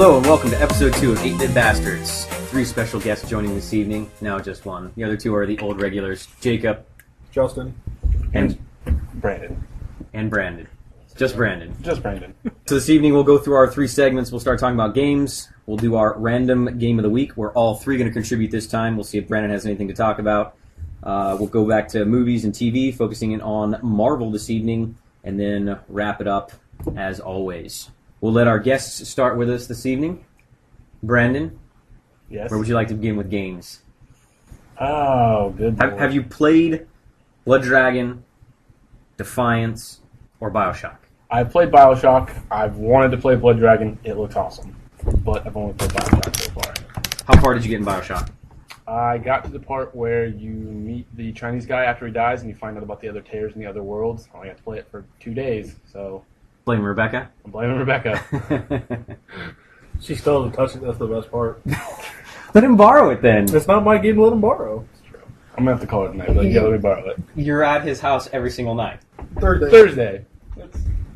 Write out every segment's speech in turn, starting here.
Hello and welcome to episode 2 of 8-Bit Bastards. 3 special guests joining this evening. Now just one. The other 2 are the old regulars, Jacob, Justin, and Brandon. And Brandon. Just Brandon. Just Brandon. So this evening we'll go through our 3 segments. We'll start talking about games. We'll do our random game of the week. We're all 3 going to contribute this time. We'll see if Brandon has anything to talk about. We'll go back to movies and TV, focusing in on Marvel this evening, and then wrap it up as always. We'll let our guests start with us this evening. Brandon, Yes. where would you like to begin with games? Oh, good. Have you played Blood Dragon, Defiance, or Bioshock? I've played Bioshock. I've wanted to play Blood Dragon. It looks awesome. But I've only played Bioshock so far. How far did you get in Bioshock? I got to the part where you meet the Chinese guy after he dies and you find out about the other tears in the other worlds. I only got to play it for 2 days, so Blame Rebecca? I'm blaming Rebecca. She still hasn't touched it. That's the best part. Let him borrow it then. It's not my game to let him borrow. It's true. I'm going to have to call it tonight. Like, yeah, let me borrow it. You're at his house every single night. Thursday.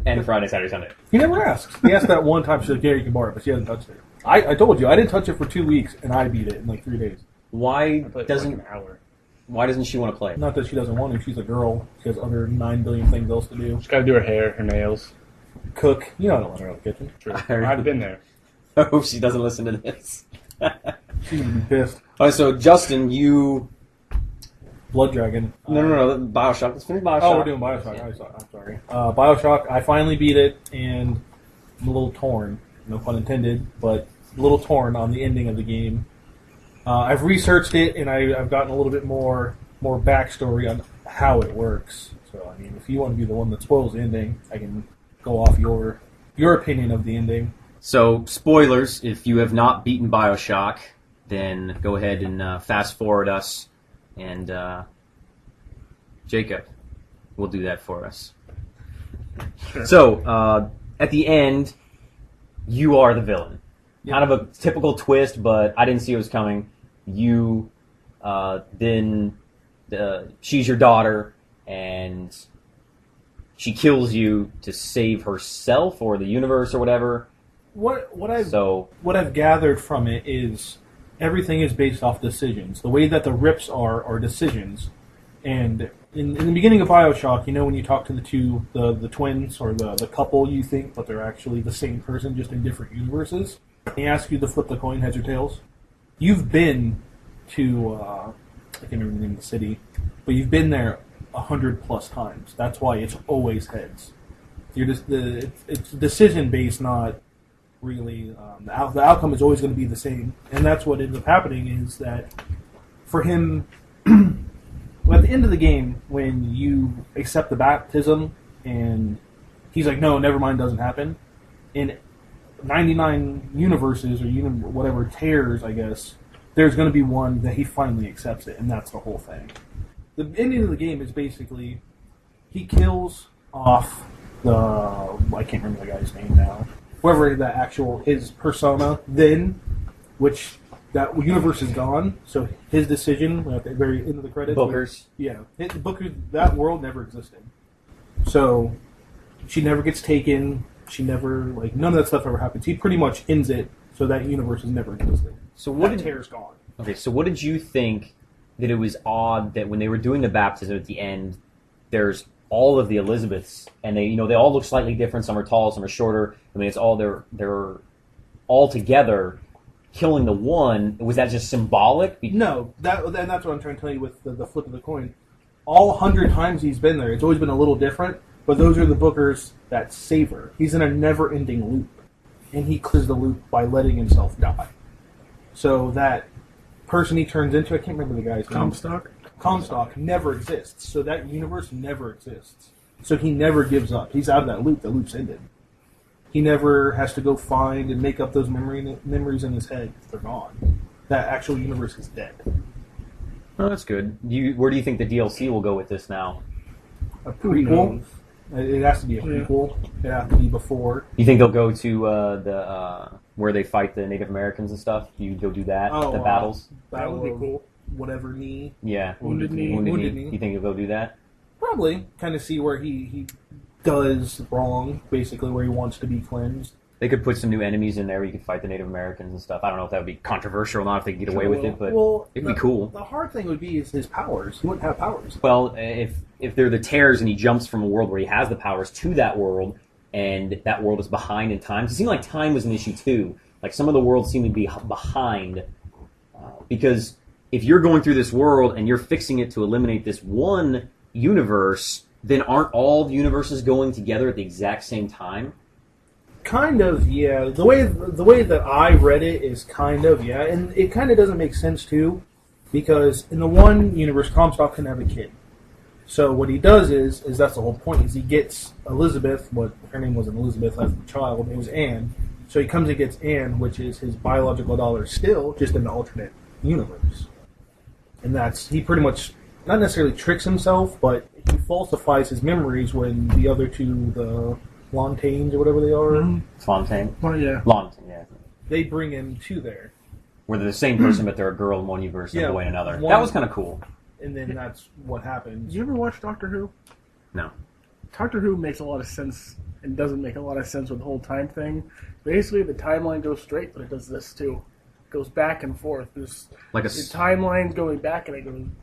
And Friday, Saturday, Sunday. He never asks. He asked that one time. She's like, yeah, you can borrow it, but she hasn't touched it. I told you, I didn't touch it for 2 weeks, and I beat it in like 3 days. Why I played it for doesn't like an hour. Why doesn't she want to play? Not that she doesn't want to. She's a girl. She has other 9 billion things else to do. She's got to do her hair, her nails. Cook. You know I don't let her out of the kitchen. True. heard- I've been there. I hope she doesn't listen to this. She's going to be pissed. All right, so Justin, you... Blood Dragon. No, Bioshock. Let's finish Bioshock. Oh, we're doing Bioshock. I'm sorry. Bioshock, I finally beat it, and I'm a little torn. No pun intended, but a little torn on the ending of the game. I've researched it, and I've gotten a little bit more backstory on how it works. So, I mean, if you want to be the one that spoils the ending, I can go off your opinion of the ending. So, spoilers, if you have not beaten Bioshock, then go ahead and fast forward us, and Jacob will do that for us. Sure. So, at the end, you are the villain. Yep. Kind of a typical twist, but I didn't see it was coming. You, then, she's your daughter, and she kills you to save herself or the universe or whatever. What I've gathered from it is everything is based off decisions. The way that the rips are decisions. And in the beginning of Bioshock, you know, when you talk to the twins or the couple, you think, but they're actually the same person, just in different universes. They ask you to flip the coin, heads or tails. You've been to I can't remember the name of the city, but you've been there 100+ times. That's why it's always heads. You're just it's decision based, not really. The outcome is always going to be the same, and that's what ends up happening. Is that for him? Well, at the end of the game, when you accept the baptism, and he's like, "No, never mind, doesn't happen." In 99 universes or whatever tears, I guess, there's going to be one that he finally accepts it, and that's the whole thing. The ending of the game is basically he kills off I can't remember the guy's name now. Whoever the actual his persona then, which that universe is gone. So his decision at the very end of the credits. Booker's. Booker. That world never existed. So she never gets taken. She never none of that stuff ever happens. He pretty much ends it. So that universe has never existed. So what that did tear's gone. Okay, so what did you think that it was odd that when they were doing the baptism at the end, there's all of the Elizabeths, and they all look slightly different. Some are tall, some are shorter. I mean, it's all they're all together killing the one. Was that just symbolic? No, that's what I'm trying to tell you with the flip of the coin. All 100 times he's been there, it's always been a little different, but those are the Bookers that save her. He's in a never-ending loop, and he clears the loop by letting himself die. So that person he turns into, I can't remember the guy's name. Comstock never exists, so that universe never exists. So he never gives up. He's out of that loop. The loop's ended. He never has to go find and make up those memories in his head. They're gone. That actual universe is dead. Oh, that's good. Where do you think the DLC will go with this now? A prequel. It has to be a prequel. It has to be before. You think they'll go to the where they fight the Native Americans and stuff? You go do that? The battles? That would be cool. Whatever knee. Yeah. Wounded knee. You think they'll go do that? Probably. Kind of see where he does wrong, basically, where he wants to be cleansed. They could put some new enemies in there where you could fight the Native Americans and stuff. I don't know if that would be controversial or not, if they could get away with it, but it'd be cool. The hard thing would be is his powers. He wouldn't have powers. Well, if they're the tears and he jumps from a world where he has the powers to that world, and that world is behind in time. It seemed like time was an issue too. Like some of the worlds seem to be behind because if you're going through this world and you're fixing it to eliminate this one universe, then aren't all the universes going together at the exact same time? Kind of, yeah. The way that I read it is kind of, yeah. And it kind of doesn't make sense, too, because in the one universe, Comstock can have a kid. So what he does is that's the whole point, is he gets Elizabeth, what her name wasn't Elizabeth as the child, it was Anne. So he comes and gets Anne, which is his biological daughter still, just in an alternate universe. And he pretty much, not necessarily tricks himself, but he falsifies his memories when the other two, the Lontaines or whatever they are. Fontaine? Oh, yeah. Lontaine, yeah. They bring him to there. Where they're the same person, but they're a girl in one universe and a boy in another. That was kind of cool. And then that's what happens. Did you ever watch Doctor Who? No. Doctor Who makes a lot of sense and doesn't make a lot of sense with the whole time thing. Basically, the timeline goes straight, but it does this too. It goes back and forth. There's like the timeline's going back, and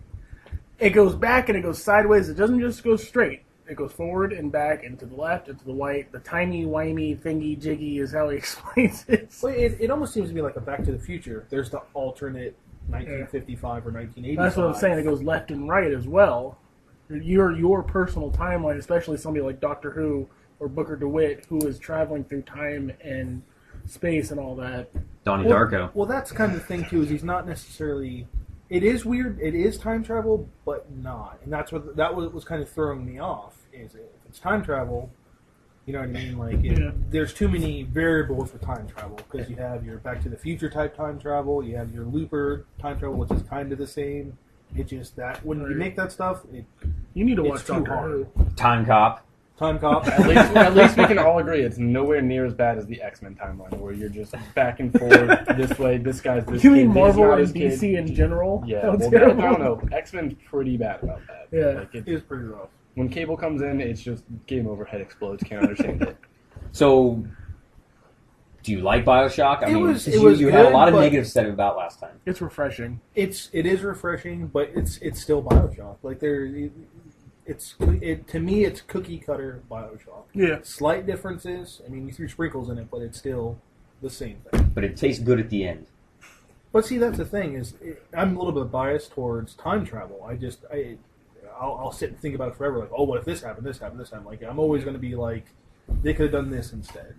it goes back and it goes sideways. It doesn't just go straight. It goes forward and back and to the left and to the right. The timey-wimey thingy-jiggy is how he explains it. Well, it almost seems to be like a Back to the Future. There's the alternate 1955 or 1985. That's what I'm saying. It goes left and right as well. Your personal timeline, especially somebody like Doctor Who or Booker DeWitt, who is traveling through time and space and all that. Donnie Darko. Well, that's kind of the thing, too, is he's not necessarily... It is weird. It is time travel, but not. And that was kind of throwing me off. Is if it's time travel, you know what I mean? Like, there's too many variables for time travel because you have your Back to the Future type time travel, you have your Looper time travel, which is kind of the same. It's just that when you make that stuff, you need to watch Doctor Who. Time Cop. At least we can all agree it's nowhere near as bad as the X-Men timeline, where you're just back and forth this way. This guy's this. You mean Marvel and DC in general? Yeah, well, I don't know. X-Men's pretty bad about that. Yeah, it is pretty rough. When Cable comes in, it's just game over. Head explodes. Can't understand it. So, do you like Bioshock? You good, had a lot of negatives said about last time. It's refreshing. It is refreshing, but it's still Bioshock. Like to me, it's cookie cutter Bioshock. Yeah. Slight differences. I mean, you threw sprinkles in it, but it's still the same thing. But it tastes good at the end. But see, that's the thing I'm a little bit biased towards time travel. I'll sit and think about it forever. Like, oh, what if this happened? This happened. This happened. Like, I'm always going to be like, they could have done this instead.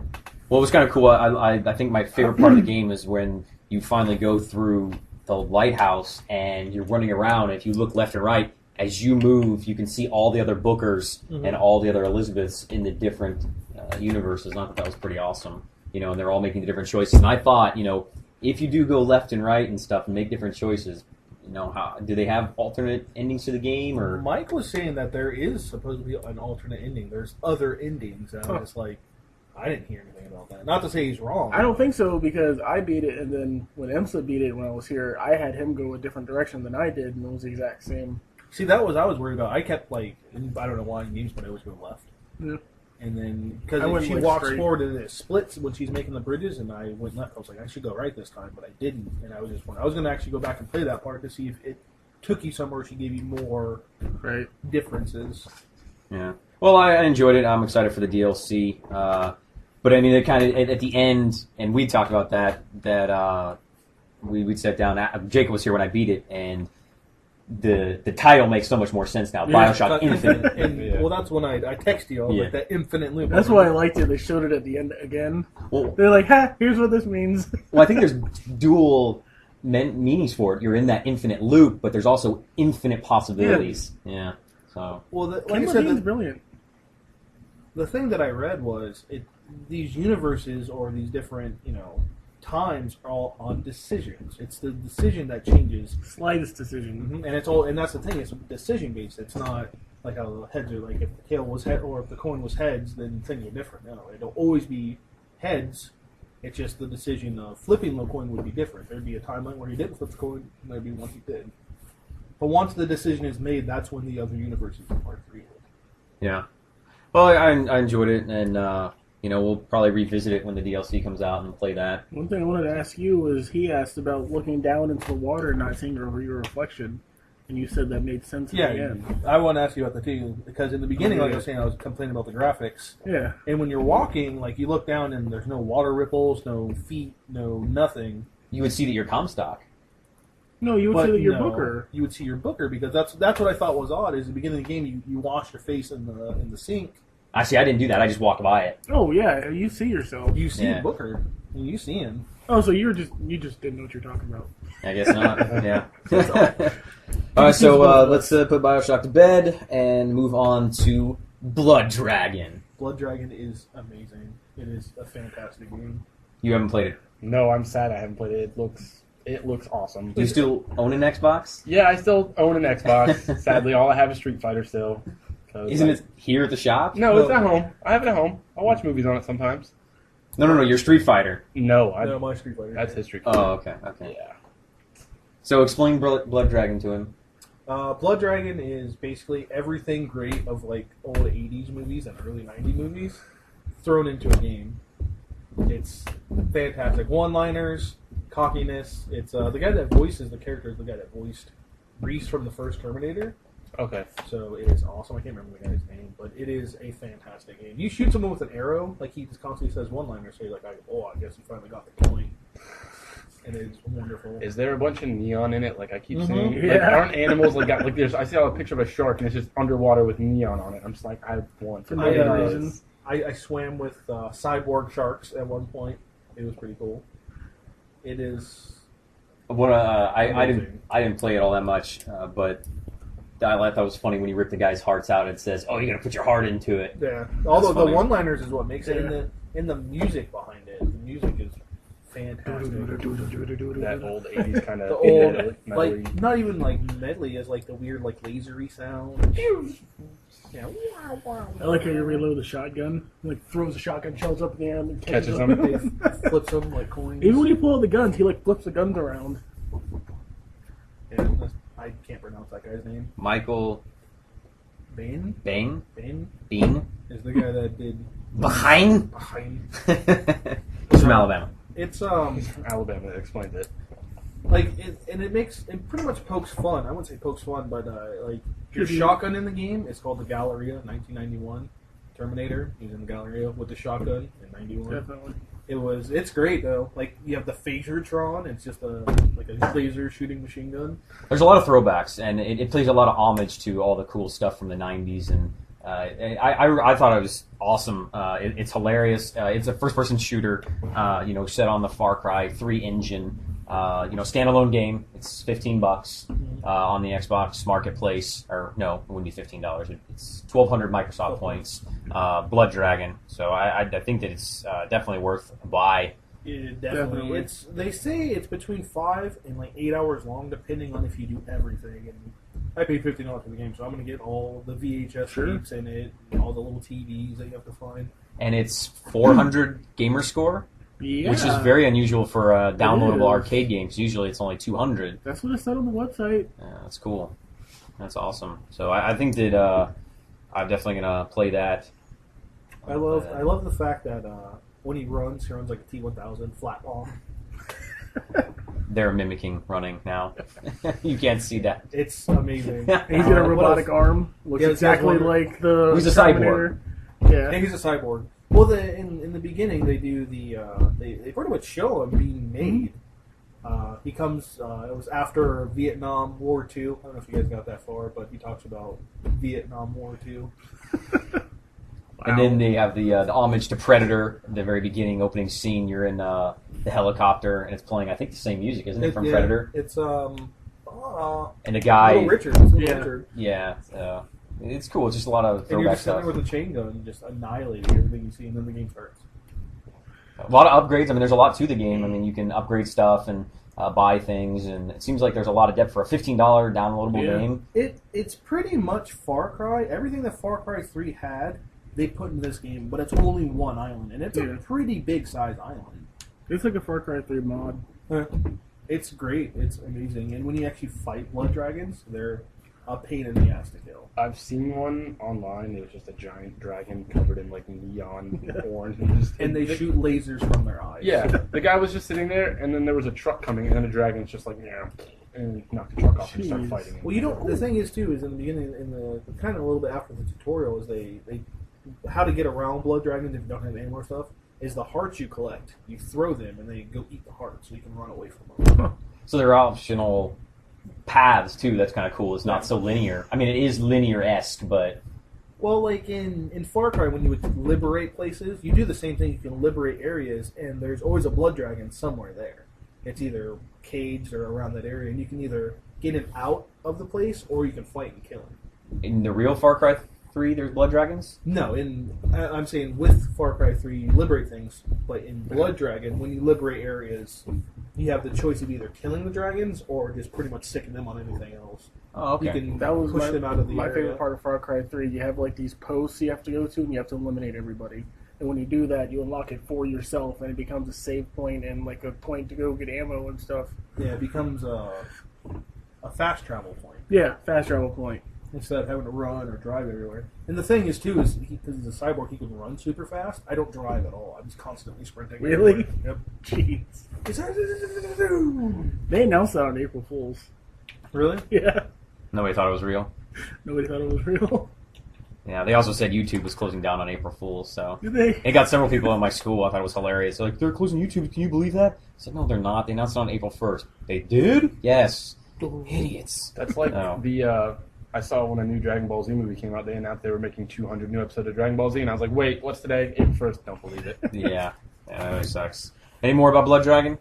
Well, it was kind of cool. I think my favorite part of the game is when you finally go through the lighthouse and you're running around. And if you look left and right, as you move, you can see all the other Bookers and all the other Elizabeths in the different universes. And I thought that was pretty awesome. And they're all making the different choices. And I thought, if you do go left and right and stuff and make different choices, do they have alternate endings to the game? Or Mike was saying that there is supposed to be an alternate ending. There's other endings. And I'm just like, I didn't hear anything about that. Not to say he's wrong. I don't think so, because I beat it, and then when Emsa beat it when I was here, I had him go a different direction than I did, and it was the exact same. See, I was worried about. I kept I don't know why in games, but I always go left. Yeah. And then because she walks forward and it splits when she's making the bridges, and I went left. I was like, I should go right this time, but I didn't. And I was going to actually go back and play that part to see if it took you somewhere. She gave you more differences. Yeah. Well, I enjoyed it. I'm excited for the DLC. But I mean, it kind of at the end, and we talked about that we'd sat down. Jacob was here when I beat it, and the title makes so much more sense now. Bioshock Infinite. And, well, that's when I texted you all like that infinite loop. That's why I liked it. They showed it at the end again. Well, they're like, here's what this means. Well, I think there's dual meanings for it. You're in that infinite loop, but there's also infinite possibilities. Yeah. So. Well, like I said, that's brilliant. The thing that I read was these universes or these different, times are all on decisions. It's the decision that changes. Slightest decision. Mm-hmm. And that's the thing, it's decision based. It's not like how heads are, like if the tail was head or if the coin was heads, then things are different. No, it'll always be heads. It's just the decision of flipping the coin would be different. There'd be a timeline where he didn't flip the coin, and there'd be one he did. But once the decision is made, that's when the other universes are created. Yeah. Well, I enjoyed it, and we'll probably revisit it when the DLC comes out and play that. One thing I wanted to ask you was he asked about looking down into the water and not seeing your reflection, and you said that made sense at the end. I want to ask you about that too, because in the beginning, like I was saying, I was complaining about the graphics. Yeah. And when you're walking, like you look down and there's no water ripples, no feet, no nothing. You would see that you're Comstock. No, you would see that you're Booker. You would see your Booker because that's what I thought was odd. Is at the beginning of the game you wash your face in the sink. Actually, I didn't do that. I just walked by it. Oh yeah, you see yourself. You see Booker. And you see him. Oh, so you just didn't know what you're talking about. I guess not. Yeah. All right, so let's put Bioshock to bed and move on to Blood Dragon. Blood Dragon is amazing. It is a fantastic game. You haven't played it. No, I'm sad I haven't played it. It looks awesome. Do you still own an Xbox? Yeah, I still own an Xbox. Sadly, all I have is Street Fighter still. Isn't it here at the shop? No, it's at home. I have it at home. I watch movies on it sometimes. No, you're Street Fighter. No, my Street Fighter. That's his Street Fighter. Oh, okay. Yeah. So explain Blood Dragon to him. Blood Dragon is basically everything great of like old 80s movies and early 90s movies thrown into a game. It's fantastic. One-liners, cockiness. It's the guy that voices the character is the guy that voiced Reese from the first Terminator. Okay. So it is awesome. I can't remember the guy's name, but it is a fantastic game. You shoot someone with an arrow, like he just constantly says one-liners, so you're like, I guess you finally got the point. And it's wonderful. Is there a bunch of neon in it? Like I keep seeing. Yeah. Like, aren't animals like got like there's? I see a picture of a shark and it's just underwater with neon on it. I'm just like I want to. I swam with cyborg sharks at one point. It was pretty cool. It is. What I didn't play it all that much, but I thought it was funny when you rip the guy's hearts out. It says, "Oh, you got to put your heart into it." Yeah. Although the one-liners is what makes it in the music behind it. The music is fantastic. That old 80s kind of The old, like not even like medley, as like the weird like lasery sound. Yeah. I like how you reload the shotgun. Like throws the shotgun shells up in the air and catches them. Flips them like coins. Even when you pull out the guns, he like flips the guns around. Yeah, I can't pronounce that guy's name. Michael Bain Bean is the guy that did behind. He's from Alabama. It's Alabama explained it. like it pretty much pokes fun. I wouldn't say pokes fun, but like your shotgun in the game is called the Galleria 1991 Terminator. He's in the Galleria with the shotgun in 91. Definitely. It's great though. Like you have the Phasertron. It's just a laser shooting machine gun. There's a lot of throwbacks, and it plays a lot of homage to all the cool stuff from the '90s. And I thought it was awesome. It's hilarious. It's a first-person shooter. Set on the Far Cry 3 engine. Standalone game. It's $15 on the Xbox Marketplace. Or no, it wouldn't be $15. It's 1,200 Microsoft points. Blood Dragon. So I think that it's definitely worth a buy. Yeah, definitely. They say it's between 5 and like 8 hours long, depending on if you do everything. And I paid $15 for the game, so I'm going to get all the VHS tapes in it, and all the little TVs that you have to find. And it's 400 gamer score. Yeah. Which is very unusual for downloadable arcade games. Usually it's only 200. That's what it said on the website. Yeah, that's cool. That's awesome. So I think that I'm definitely going to play that. I love the fact that when he runs like a T-1000 flat palm. They're mimicking running now. You can't see that. It's amazing. He's got a robotic arm. Looks exactly like the He's a Terminator. cyborg. Yeah, he's a cyborg. Well, in the beginning they do they pretty much show him being made. He comes. It was after Vietnam War II. I don't know if you guys got that far, but he talks about Vietnam War II. And then they have the homage to Predator. The very beginning opening scene. You're in the helicopter, and it's playing. I think the same music, isn't it, from Predator? It's and the guy. Little Richard. Richard. Yeah. It's cool. It's just a lot of And throwback you're just sitting stuff. there with a chain gun, just annihilating everything you see, and then the game starts. A lot of upgrades. I mean, there's a lot to the game. I mean, you can upgrade stuff and buy things, and it seems like there's a lot of depth for a $15 downloadable game. It's pretty much Far Cry. Everything that Far Cry 3 had, they put in this game, but it's only one island, and it's a pretty big size island. it's like a Far Cry 3 mod. It's great. It's amazing, and when you actually fight blood dragons, a pain in the ass to kill. I've seen one online. It was just a giant dragon covered in like neon orange, And they shoot lasers from their eyes. Yeah, the guy was just sitting there, and then there was a truck coming, and then the dragon's just like, yeah, and knocked the truck off and started fighting him. Well, you don't. The thing is too is in the beginning, in the kind of a little bit after the tutorial, is they how to get around blood dragons if you don't have any more stuff. Is the hearts you collect, you throw them, and they go eat the heart, so you can run away from them. So there are optional paths too. That's kind of cool. It's not so linear. I mean, it is linear-esque, but Well, like in Far Cry, when you would liberate places, you do the same thing. You can liberate areas, and there's always a blood dragon somewhere there. It's either caged or around that area, and you can either get him out of the place, or you can fight and kill him. in the real Far Cry 3, there's blood dragons. No, I'm saying with Far Cry 3, you liberate things, but in Blood Dragon, when you liberate areas, you have the choice of either killing the dragons or just pretty much sicking them on anything else. Oh, okay. You can That was push them out of the my area. favorite part of Far Cry 3. You have like these posts you have to go to, and you have to eliminate everybody. And when you do that, you unlock it for yourself, and it becomes a save point and like a point to go get ammo and stuff. Yeah, it becomes a fast travel point. Yeah, fast travel point. Instead of having to run or drive everywhere. And the thing is, too, is because he's a cyborg, he can run super fast. I don't drive at all. I'm just constantly sprinting. Really? Everywhere. Jeez. Yep. They announced that on April Fool's. Really? Yeah. Nobody thought it was real. Nobody thought it was real. Yeah, they also said YouTube was closing down on April Fool's, so Did they? it got several people in my school. I thought it was hilarious. They're like, they're closing YouTube. Can you believe that? I said, no, they're not. They announced it on April 1st. They did? Yes. Idiots. That's like Oh. I saw when a new Dragon Ball Z movie came out, they announced they were making 200 new episodes of Dragon Ball Z, and I was like, wait, what's today? April 1st. Don't believe it. Yeah, that really sucks. Any more about Blood Dragon?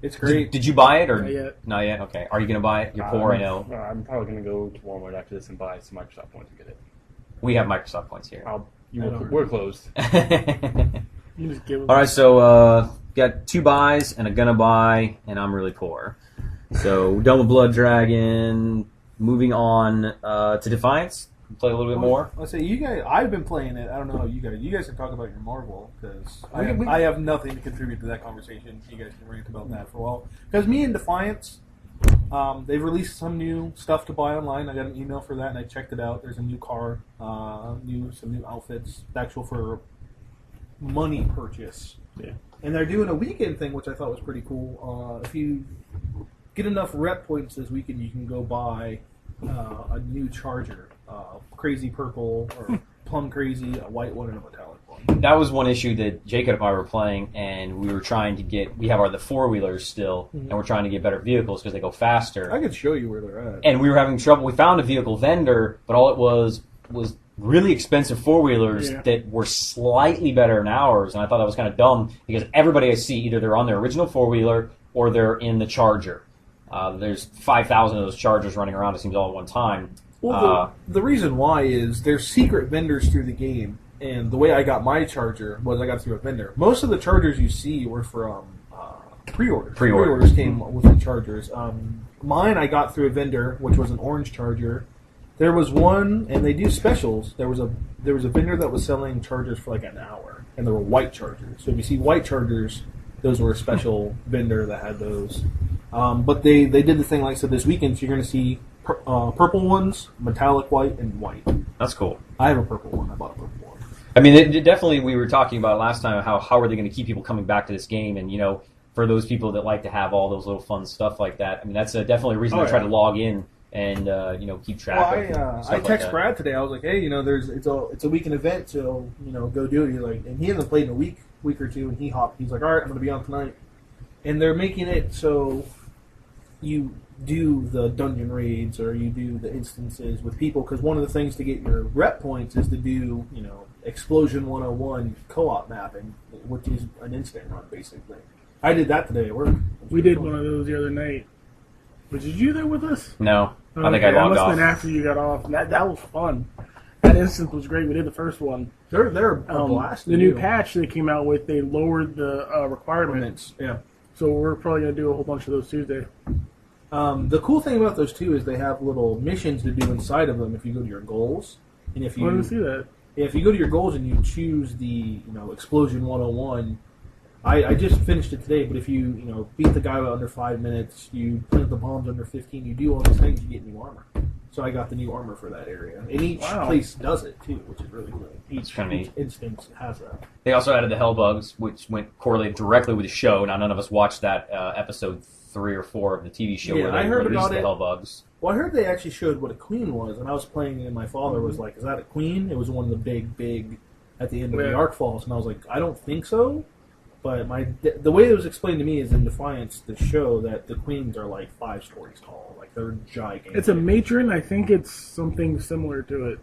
It's great. Did you buy it or Not yet. Not yet? Okay. Are you going to buy it? You're poor, I know. I'm probably going to go to Walmart after this and buy some Microsoft points and get it. We have Microsoft points here. We're closed. You just give them. All right, so got 2 buys and a gonna buy, and I'm really poor. So done with Blood Dragon. Moving on to Defiance. Play a little bit more. Let's say you guys. I've been playing it. I don't know how you guys. You guys can talk about your Marvel because We- I have nothing to contribute to that conversation. You guys can rant about that for a while. Because me and Defiance, they've released some new stuff to buy online. I got an email for that, and I checked it out. There's a new car, some new outfits, actual for money purchase. Yeah. And they're doing a weekend thing, which I thought was pretty cool. If you get enough rep points this weekend, you can go buy a new charger, crazy purple or plum crazy, a white one, and a metallic one. That was one issue that Jacob and I were playing, and we were trying to get. We have the 4-wheelers still, and we're trying to get better vehicles because they go faster. I could show you where they're at. And we were having trouble. We found a vehicle vendor, but all it was really expensive 4-wheelers Yeah. that were slightly better than ours. And I thought that was kind of dumb because everybody I see, either they're on their original 4-wheeler or they're in the Charger. There's 5,000 of those Chargers running around, it seems, all at one time. Well, the reason why is there's secret vendors through the game, and the way I got my charger was I got through a vendor. Most of the chargers you see were from pre-orders. Pre-orders came with the chargers. Mine I got through a vendor, which was an orange charger. There was one, and they do specials. There was a vendor that was selling chargers for like an hour, and there were white chargers. So if you see white chargers, those were a special vendor that had those. But they did the thing like I said this weekend. So you're going to see purple ones, metallic white, and white. That's cool. I have a purple one. I bought a purple one. I mean, it definitely, we were talking about last time how are they going to keep people coming back to this game, and for those people that like to have all those little fun stuff like that, I mean, that's definitely a reason to try to log in and keep track of stuff I like text that. Brad today. I was like, hey, it's a weekend event, so go do it. He's like, and he hasn't played in a week or two, and he hopped. He's like, all right, I'm going to be on tonight, and they're making it so you do the dungeon raids or you do the instances with people, because one of the things to get your rep points is to do Explosion 101 co-op mapping, which is an instant run basically. I did that today at work. We did one of those the other night. But did you do that with us? No, I think Okay, I that logged must off. have been after you got off. That was fun. That instance was great. We did the first one. They're a blast. The new patch they came out with, they lowered the requirements. Yeah. So we're probably going to do a whole bunch of those Tuesday. The cool thing about those too is they have little missions to do inside of them if you go to your goals. And if I want you to see that. if you go to your goals and you choose the Explosion 101, I just finished it today. But if you beat the guy under 5 minutes, you plant the bombs under 15, you do all these things, you get new armor. So I got the new armor for that area. And each Wow. place does it, too, which is really cool. Each kinda instance has that. They also added the Hellbugs, which went correlated directly with the show. Now, none of us watched that episode 3 or 4 of the TV show Yeah, where they I heard released about the it. Hellbugs. Well, I heard they actually showed what a queen was, and I was playing, and my father was like, "Is that a queen?" It was one of the big, at the end of the Yeah. Arc Falls, and I was like, "I don't think so." But the way it was explained to me is in Defiance, the show, that the queens are like 5 stories tall, like they're gigantic. It's a matron. I think it's something similar to it.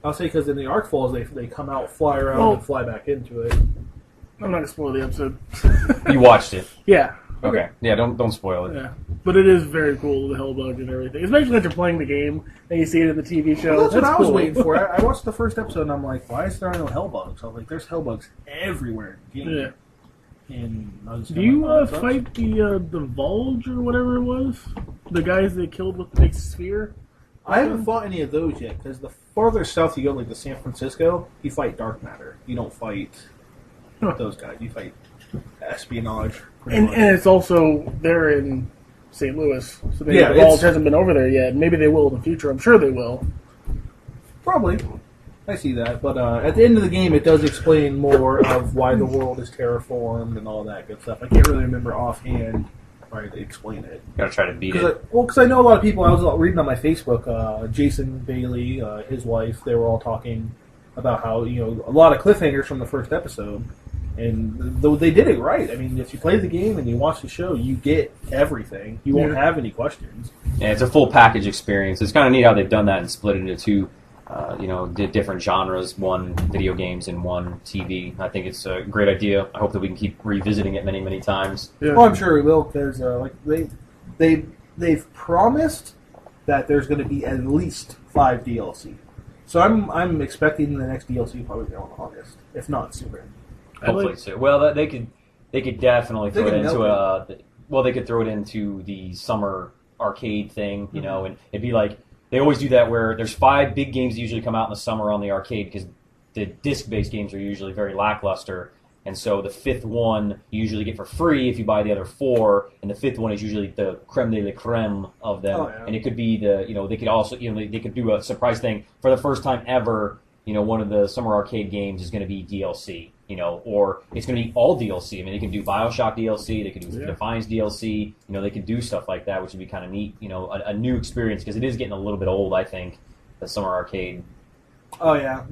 I'll say because in the Arc Falls, they come out, fly around, Well- and fly back into it. I'm not gonna spoil the episode. You watched it. Yeah, Okay. Yeah, don't spoil it. yeah, but it is very cool, the Hellbug and everything. Especially that you're playing the game and you see it in the TV show. Well, that's what I was cool. waiting for. I watched the first episode, and I'm like, "Why is there no Hellbugs?" I was like, "There's Hellbugs everywhere in the game." Yeah. And I was Do kinda you like, "Oh, that sucks." fight the Vulge or whatever it was? The guys they killed with the big sphere? I haven't fought any of those yet, because the farther south you go, like to San Francisco, you fight dark matter. You don't fight those guys. You fight espionage. pretty much. And it's also they're in St. Louis, so the Yeah, Vulge it's- hasn't been over there yet. Maybe they will in the future. I'm sure they will. Probably. I see that. But at the end of the game, it does explain more of why the world is terraformed and all that good stuff. I can't really remember offhand how to explain it. Gotta try to beat Because it. I know a lot of people. I was reading on my Facebook. Jason Bailey, his wife, they were all talking about how a lot of cliffhangers from the first episode, and though they did it right. I mean, if you play the game and you watch the show, you get everything. You won't Yeah. have any questions. Yeah, it's a full package experience. It's kind of neat how they've done that and split it into two, did different genres, one video games and one TV. I think it's a great idea. I hope that we can keep revisiting it many, many times. Yeah. Well, I'm sure we will because they've promised that there's going to be at least 5 DLC. So I'm expecting the next DLC probably in August, if not sooner. Hopefully, so. Well, they could definitely They throw it could into milk they could throw it into the summer arcade thing, and it'd be like they always do that where there's 5 big games that usually come out in the summer on the arcade because the disc-based games are usually very lackluster, and so the 5th one you usually get for free if you buy the other 4, and the 5th one is usually the creme de la creme of them, Oh, yeah. and it could be they could also they could do a surprise thing for the first time ever. One of the summer arcade games is going to be DLC, or it's going to be all DLC. I mean, they can do Bioshock DLC, they can do Defiance DLC, they can do stuff like that, which would be kind of neat, a new experience, because it is getting a little bit old, I think, the summer arcade. Oh yeah.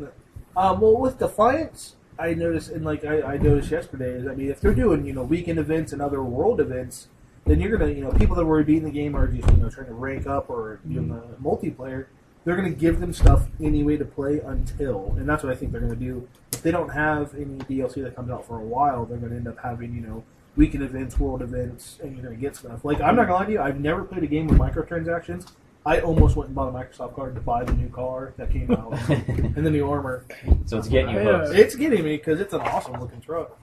Well, with Defiance, I noticed, and I noticed yesterday, is if they're doing weekend events and other world events, then you're gonna people that were beating the game are just trying to rank up or doing the multiplayer. They're going to give them stuff anyway to play until, and that's what I think they're going to do. If they don't have any DLC that comes out for a while, they're going to end up having, weekend events, world events, and you're going to get stuff. Like, I'm not going to lie to you, I've never played a game with microtransactions. I almost went and bought a Microsoft card to buy the new car that came out, and the new armor. So it's getting you Yeah. hooked. It's getting me, because it's an awesome looking truck.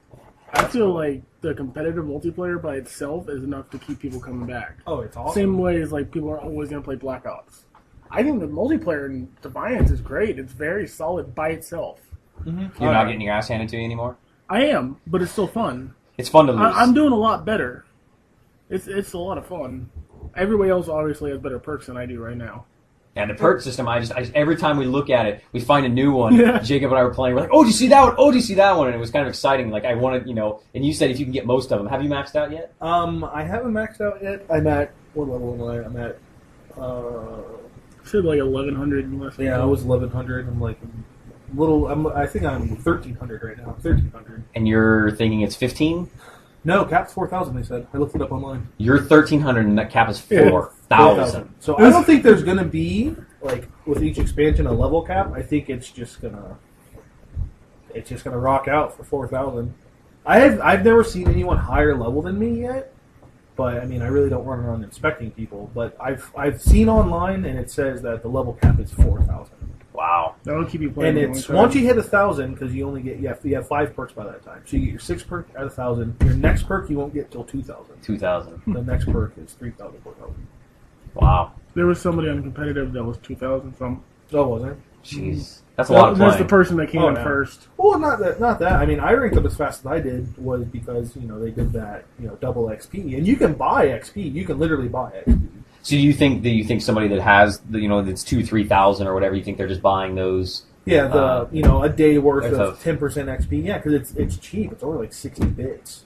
I feel like the competitive multiplayer by itself is enough to keep people coming back. Oh, it's awesome. Same way as people are always going to play Black Ops. I think the multiplayer in Defiance is great. It's very solid by itself. Mm-hmm. You're not getting your ass handed to you anymore? I am, but it's still fun. It's fun to lose. I'm doing a lot better. It's a lot of fun. Everybody else obviously has better perks than I do right now. And the perk system, I every time we look at it, we find a new one. Yeah. Jacob and I were playing. We're like, "Oh, do you see that one? Oh, do you see that one?" And it was kind of exciting. Like I wanted, And you said if you can get most of them, have you maxed out yet? I haven't maxed out yet. I'm at, what level am I? I'm at, I said like 1100 and less. yeah, I was 1100. I'm like, I think I'm 1300 right now. 1300. And you're thinking it's 15? No, cap's 4,000. They said. I looked it up online. You're 1,300, and that cap is Yeah. 4,000. So I don't think there's gonna be with each expansion a level cap. I think it's just gonna rock out for 4,000. I've never seen anyone higher level than me yet. But I really don't run around inspecting people. But I've seen online, and it says that the level cap is 4,000. Wow. That'll keep you playing. And a long it's time. once you hit 1,000, because you only get you have 5 perks by that time. So you get your 6 perk at 1,000. Your next perk you won't get till 2,000. 2,000. The next perk is 3,000, 4,000. Wow. There was somebody on competitive that was 2000 some. Oh, was there? Jeez. That's a lot of That's playing. the person that came Oh, in yeah. first. Well, not that. I ranked up as fast as I did was because they did that double XP, and you can buy XP. You can literally buy XP. So do you think somebody that has that's 2,000-3,000 or whatever, you think they're just buying those? Yeah, a day worth of 10% XP. Yeah, because it's cheap. It's only like 60 bits.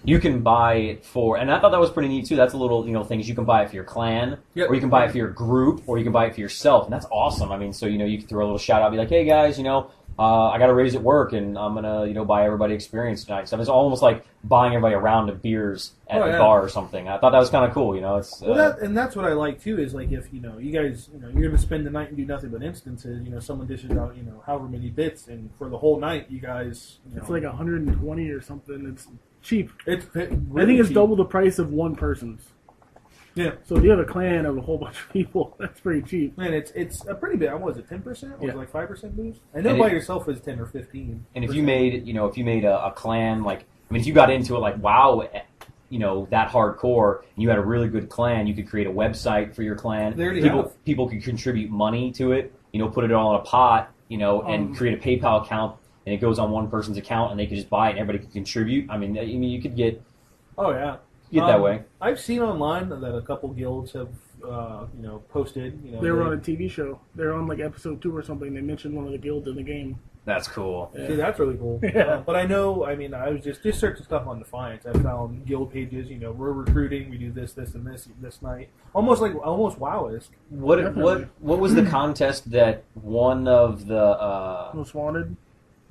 You can buy it for, and I thought that was pretty neat too. That's a little things you can buy it for your clan, or you can buy it for your group, or you can buy it for yourself, and that's awesome. I mean, so you can throw a little shout out, be like, hey guys, I got a raise at work, and I'm gonna buy everybody experience tonight. So it's almost like buying everybody a round of beers at the bar or something. I thought that was kind of cool. It's and that's what I like too. Is like if you guys you're gonna spend the night and do nothing but instances. Someone dishes out however many bits, and for the whole night you guys it's like 120 or something. It's cheap. It's really I think it's cheap. double the price of one person's. Yeah. So if you have a clan of a whole bunch of people, that's pretty cheap. Man, it's a pretty big. What was it, 10%? Was it like 5% boost? I know And by yourself is 10 or 15. And if you made a clan, like, if you got into it like WoW, that hardcore, and you had a really good clan, you could create a website for your clan. People could contribute money to it, put it all in a pot, and create a PayPal account, and it goes on one person's account, and they could just buy it, and everybody could contribute. I mean, you could get. Oh yeah. Get that way. I've seen online that a couple guilds have, posted. They were on a TV show. They were on like episode 2 or something. They mentioned one of the guilds in the game. That's cool. Yeah. See, that's really cool. Yeah. But I know. I mean, I was just searching stuff on Defiance. I found guild pages. We're recruiting. We do this, and this night. Almost WoW-esque. What was the contest that one of the Most Wanted?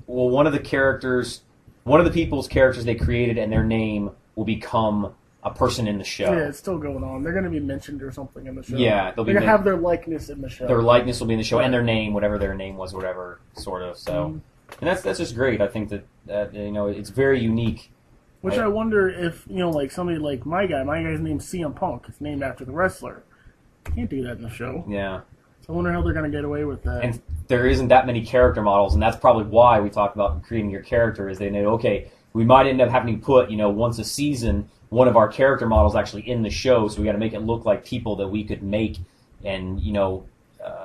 Well, one of the people's characters they created and their name will become a person in the show. Yeah, it's still going on. They're going to be mentioned or something in the show. Yeah, they're going to have their likeness in the show. Their likeness will be in the show, and their name, whatever their name was, whatever sort of. So, and that's just great. I think that it's very unique. Which I wonder if like somebody like my guy's name's CM Punk. It's named after the wrestler. Can't do that in the show. Yeah. So I wonder how they're going to get away with that. And there isn't that many character models, and that's probably why we talk about creating your character. Is they know, okay, we might end up having to put once a season one of our character models actually in the show, so we got to make it look like people that we could make, and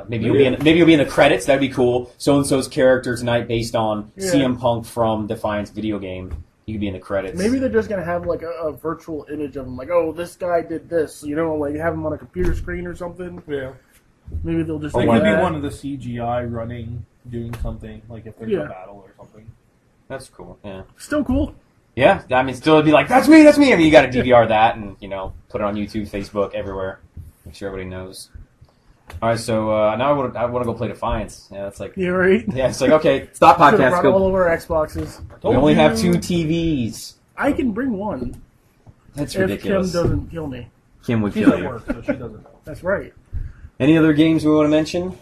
maybe you'll be in the credits. That'd be cool. So and so's character tonight based on CM Punk from Defiance video game. You could be in the credits. Maybe they're just gonna have like a virtual image of him, like, oh, this guy did this. Like have him on a computer screen or something. Yeah. Maybe they'll just. It could be one of the CGI running, doing something like if there's a battle or something. That's cool. Yeah. Still cool. Yeah, I mean, still it'd be like, that's me. I mean, you got to DVR that and put it on YouTube, Facebook, everywhere. Make sure everybody knows. All right, so now I want to go play Defiance. Yeah, it's like right. Yeah, it's like, okay, stop podcast. Go all over Xboxes. We only have 2 TVs. I can bring one. That's ridiculous. If Kim doesn't kill me. Kim would She's kill at you. work, so she doesn't know. That's right. Any other games we want to mention?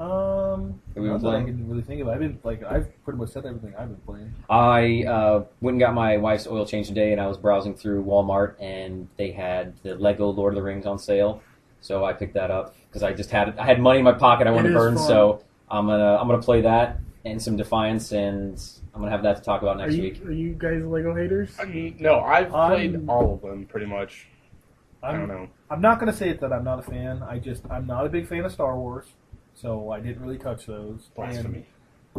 I can really think of. I've pretty much said everything I've been playing. I went and got my wife's oil change today, and I was browsing through Walmart, and they had the Lego Lord of the Rings on sale, so I picked that up because I had money in my pocket I wanted to burn, so I'm gonna play that and some Defiance, and I'm gonna have that to talk about next week. Are you guys Lego haters? No, I've played all of them pretty much. I don't know. I'm not gonna say that I'm not a fan. I'm not a big fan of Star Wars. So I didn't really touch those. Blasphemy.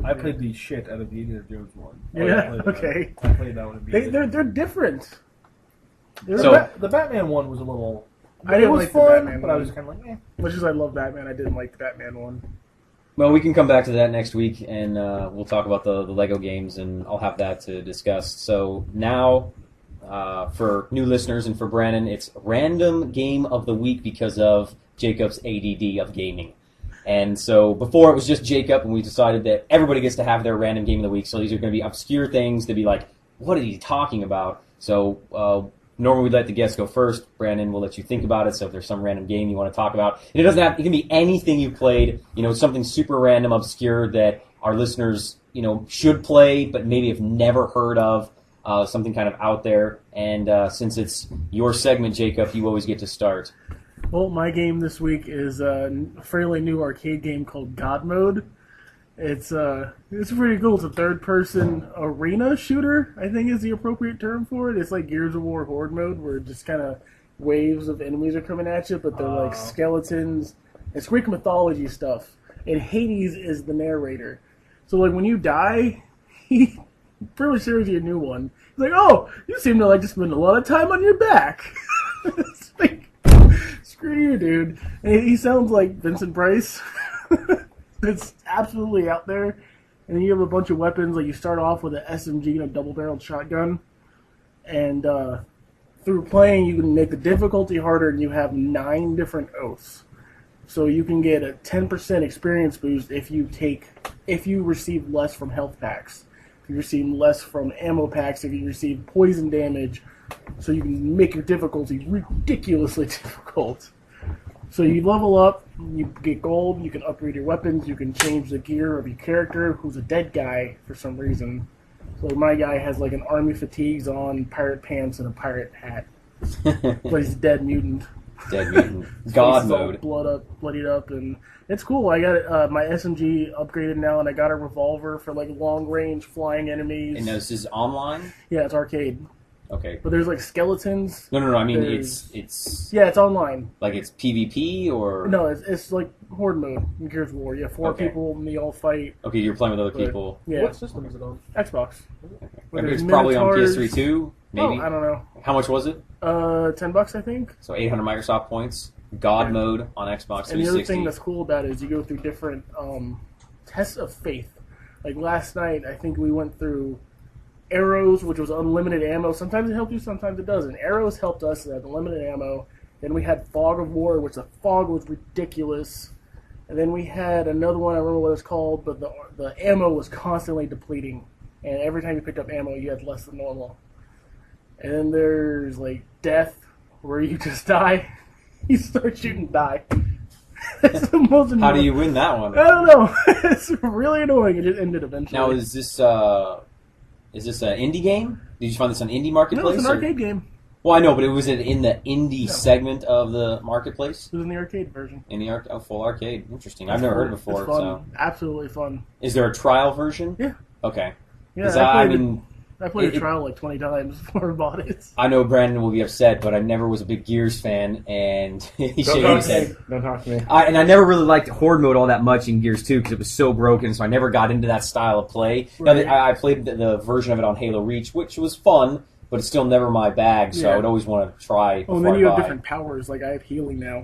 I played the shit out of the Indiana Jones one. Yeah, okay. I played that one. They're different. The Batman one was a little... I didn't like fun, the Batman but one. I was kind of like, eh. Much as I love Batman, I didn't like the Batman one. Well, we can come back to that next week, and we'll talk about the Lego games, and I'll have that to discuss. So now, for new listeners and for Brandon, it's Random Game of the Week because of Jacob's ADD of gaming. And so before it was just Jacob, and we decided that everybody gets to have their random game of the week. So these are going to be obscure things to be like, what are you talking about? So normally we'd let the guests go first. Brandon will let you think about it. So if there's some random game you want to talk about, and it can be anything you played, something super random, obscure that our listeners, should play, but maybe have never heard of, something kind of out there. And since it's your segment, Jacob, you always get to start. Well, my game this week is a fairly new arcade game called God Mode. It's pretty cool. It's a third-person arena shooter, I think is the appropriate term for it. It's like Gears of War Horde mode, where just kind of waves of enemies are coming at you, but they're like skeletons. It's Greek mythology stuff. And Hades is the narrator. So like when you die, he pretty much shows you a new one. He's like, oh, you seem to like to spend a lot of time on your back. It's too, dude. And he sounds like Vincent Price. It's absolutely out there. And then you have a bunch of weapons. Like you start off with an SMG and a double-barreled shotgun. And through playing, you can make the difficulty harder, and you have 9 different oaths. So you can get a 10% experience boost if you receive less from health packs. If you receive less from ammo packs, if you receive poison damage, so you can make your difficulty ridiculously difficult. So you level up, you get gold, you can upgrade your weapons, you can change the gear of your character, who's a dead guy for some reason. So my guy has like an army fatigues on, pirate pants, and a pirate hat. But he's a dead mutant. Dead mutant. God He's mode. all bloodied up, and it's cool. I got my SMG upgraded now, and I got a revolver for like long range flying enemies. And this is online? Yeah, it's arcade. Okay. But there's like skeletons. No. I mean, it's yeah, it's online. Like it's PvP or No, it's like horde mode in Gears of War. You have 4 Okay. people, and they all fight. okay. You're playing with other But, people. Yeah, What system is it on? Xbox. But Maybe there's it's probably on Minotaurs. PS3 too. Maybe. Oh, I don't know. How much was it? $10, I think. So 800 Microsoft points. God Yeah. mode on Xbox 360. And the other thing that's cool about it is you go through different tests of faith. Like last night, I think we went through arrows, which was unlimited ammo. Sometimes it helped you, sometimes it doesn't. Arrows helped us, it had unlimited ammo. Then we had fog of war, which the fog was ridiculous. And then we had another one, I don't remember what it's called, but the ammo was constantly depleting. And every time you picked up ammo, you had less than normal. And then there's like death, where you just die. You start shooting, die. It's the most annoying. How do you win that one? I don't know. It's really annoying. It just ended eventually. Now is this an indie game? Did you find this on indie marketplace? No, it's an or- arcade game. Well, I know, but it was in the indie No. segment of the marketplace. It was in the arcade version. In the full arcade. Interesting. I've never heard it before. It's fun. So, Absolutely fun. is there a trial version? Yeah. Okay. Yeah, 'Cause I played it- a trial like 20 times before I bought it. I know Brandon will be upset, but I never was a big Gears fan, and he Don't shaking talk his to me. head. Don't talk to me. And I never really liked Horde mode all that much in Gears 2 because it was so broken, so I never got into that style of play. Right. Now, I played the version of it on Halo Reach, which was fun, but it's still never my bag, so Yeah. I would always want to try Oh, before and then I you have buy. different powers. Like I have healing now.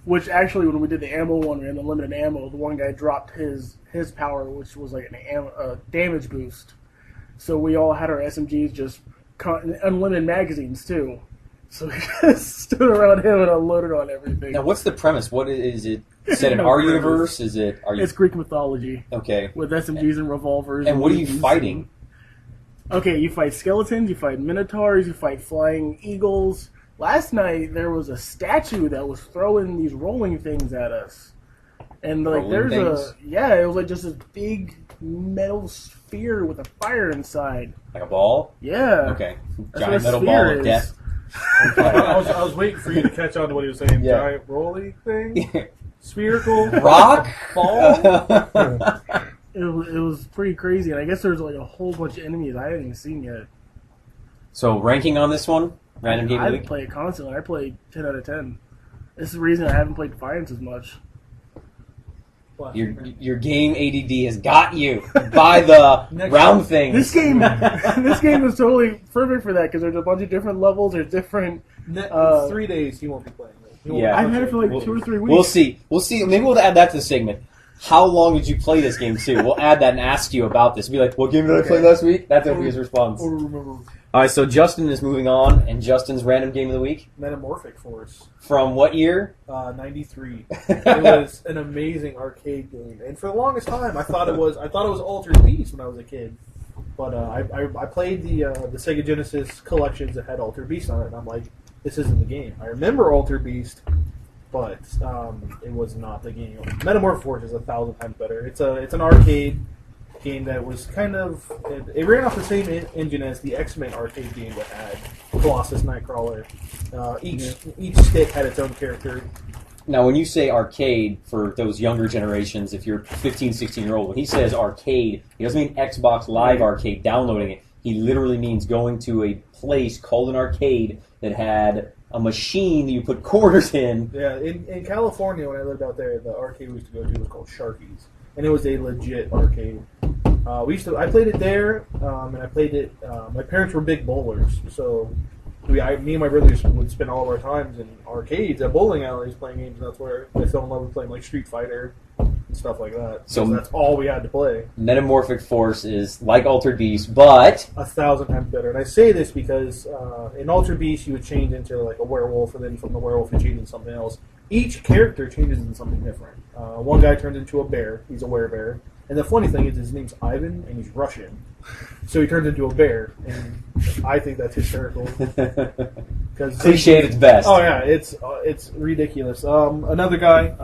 Which actually, when we did the ammo one and unlimited ammo, the one guy dropped his power, which was like a damage boost. So we all had our SMGs just unlimited magazines too. So we just stood around him and unloaded on everything. Now, what's the premise? What is it? Set in No our premise. universe? Is it? Are you It's Greek mythology okay? with SMGs and revolvers. And what are you mutants fighting? Okay, you fight skeletons, you fight minotaurs, you fight flying eagles. Last night there was a statue that was throwing these rolling things at us. And like Rolling there's things? it was like just this big metal sphere with a fire inside. Like a ball? Yeah. Okay, That's giant what a metal sphere ball of is. death. I was waiting for you to catch on to what he was saying. Yeah. Giant rolly thing? Spherical? Rock Ball? It was pretty crazy, and I guess there's like a whole bunch of enemies I haven't even seen yet. So ranking on this one, random game of I the week. play it constantly. I play 10 out of 10. This is the reason I haven't played Defiance as much. Your game ADD has got you by the round things. This game is totally perfect for that because there's a bunch of different levels. There's different. 3 days he won't be playing it. He won't Yeah. be I've had it for like We'll- 2 or 3 weeks. We'll see. We'll see. Maybe we'll add that to the segment. How long did you play this game too? We'll add that and ask you about this. Be like, what game did I play last week? That's will be his response. Or remember All right, so Justin is moving on, and Justin's random game of the week Metamorphic Force. from what year? 93. It was an amazing arcade game, and for the longest time, I thought it was Altered Beast when I was a kid. But I played the Sega Genesis collections that had Altered Beast on it, and I'm like, this isn't the game. I remember Altered Beast, but it was not the game. Metamorphic Force is 1,000 times better. It's an arcade game that was kind of it ran off the same engine as the X-Men arcade game that had Colossus Nightcrawler. Each stick had its own character. Now, when you say arcade, for those younger generations, if you're 15, 16-year-old, when he says arcade, he doesn't mean Xbox Live Arcade, downloading it. He literally means going to a place called an arcade that had a machine that you put quarters in. Yeah, in California when I lived out there, the arcade we used to go to was called Sharky's, and it was a legit arcade. I played it there, and I played it. My parents were big bowlers, so me and my brothers would spend all of our times in arcades at bowling alleys playing games. And that's where I fell in love with playing like Street Fighter and stuff like that. So that's all we had to play. Metamorphic Force is like Altered Beast, but 1,000 times better. And I say this because in Altered Beast you would change into like a werewolf, and then from the werewolf you change into something else. Each character changes into something different. One guy turns into a bear. He's a werebear. And the funny thing is his name's Ivan, and he's Russian. So he turns into a bear, and I think that's hysterical. Cliche at its best. Oh yeah, it's ridiculous. Another guy,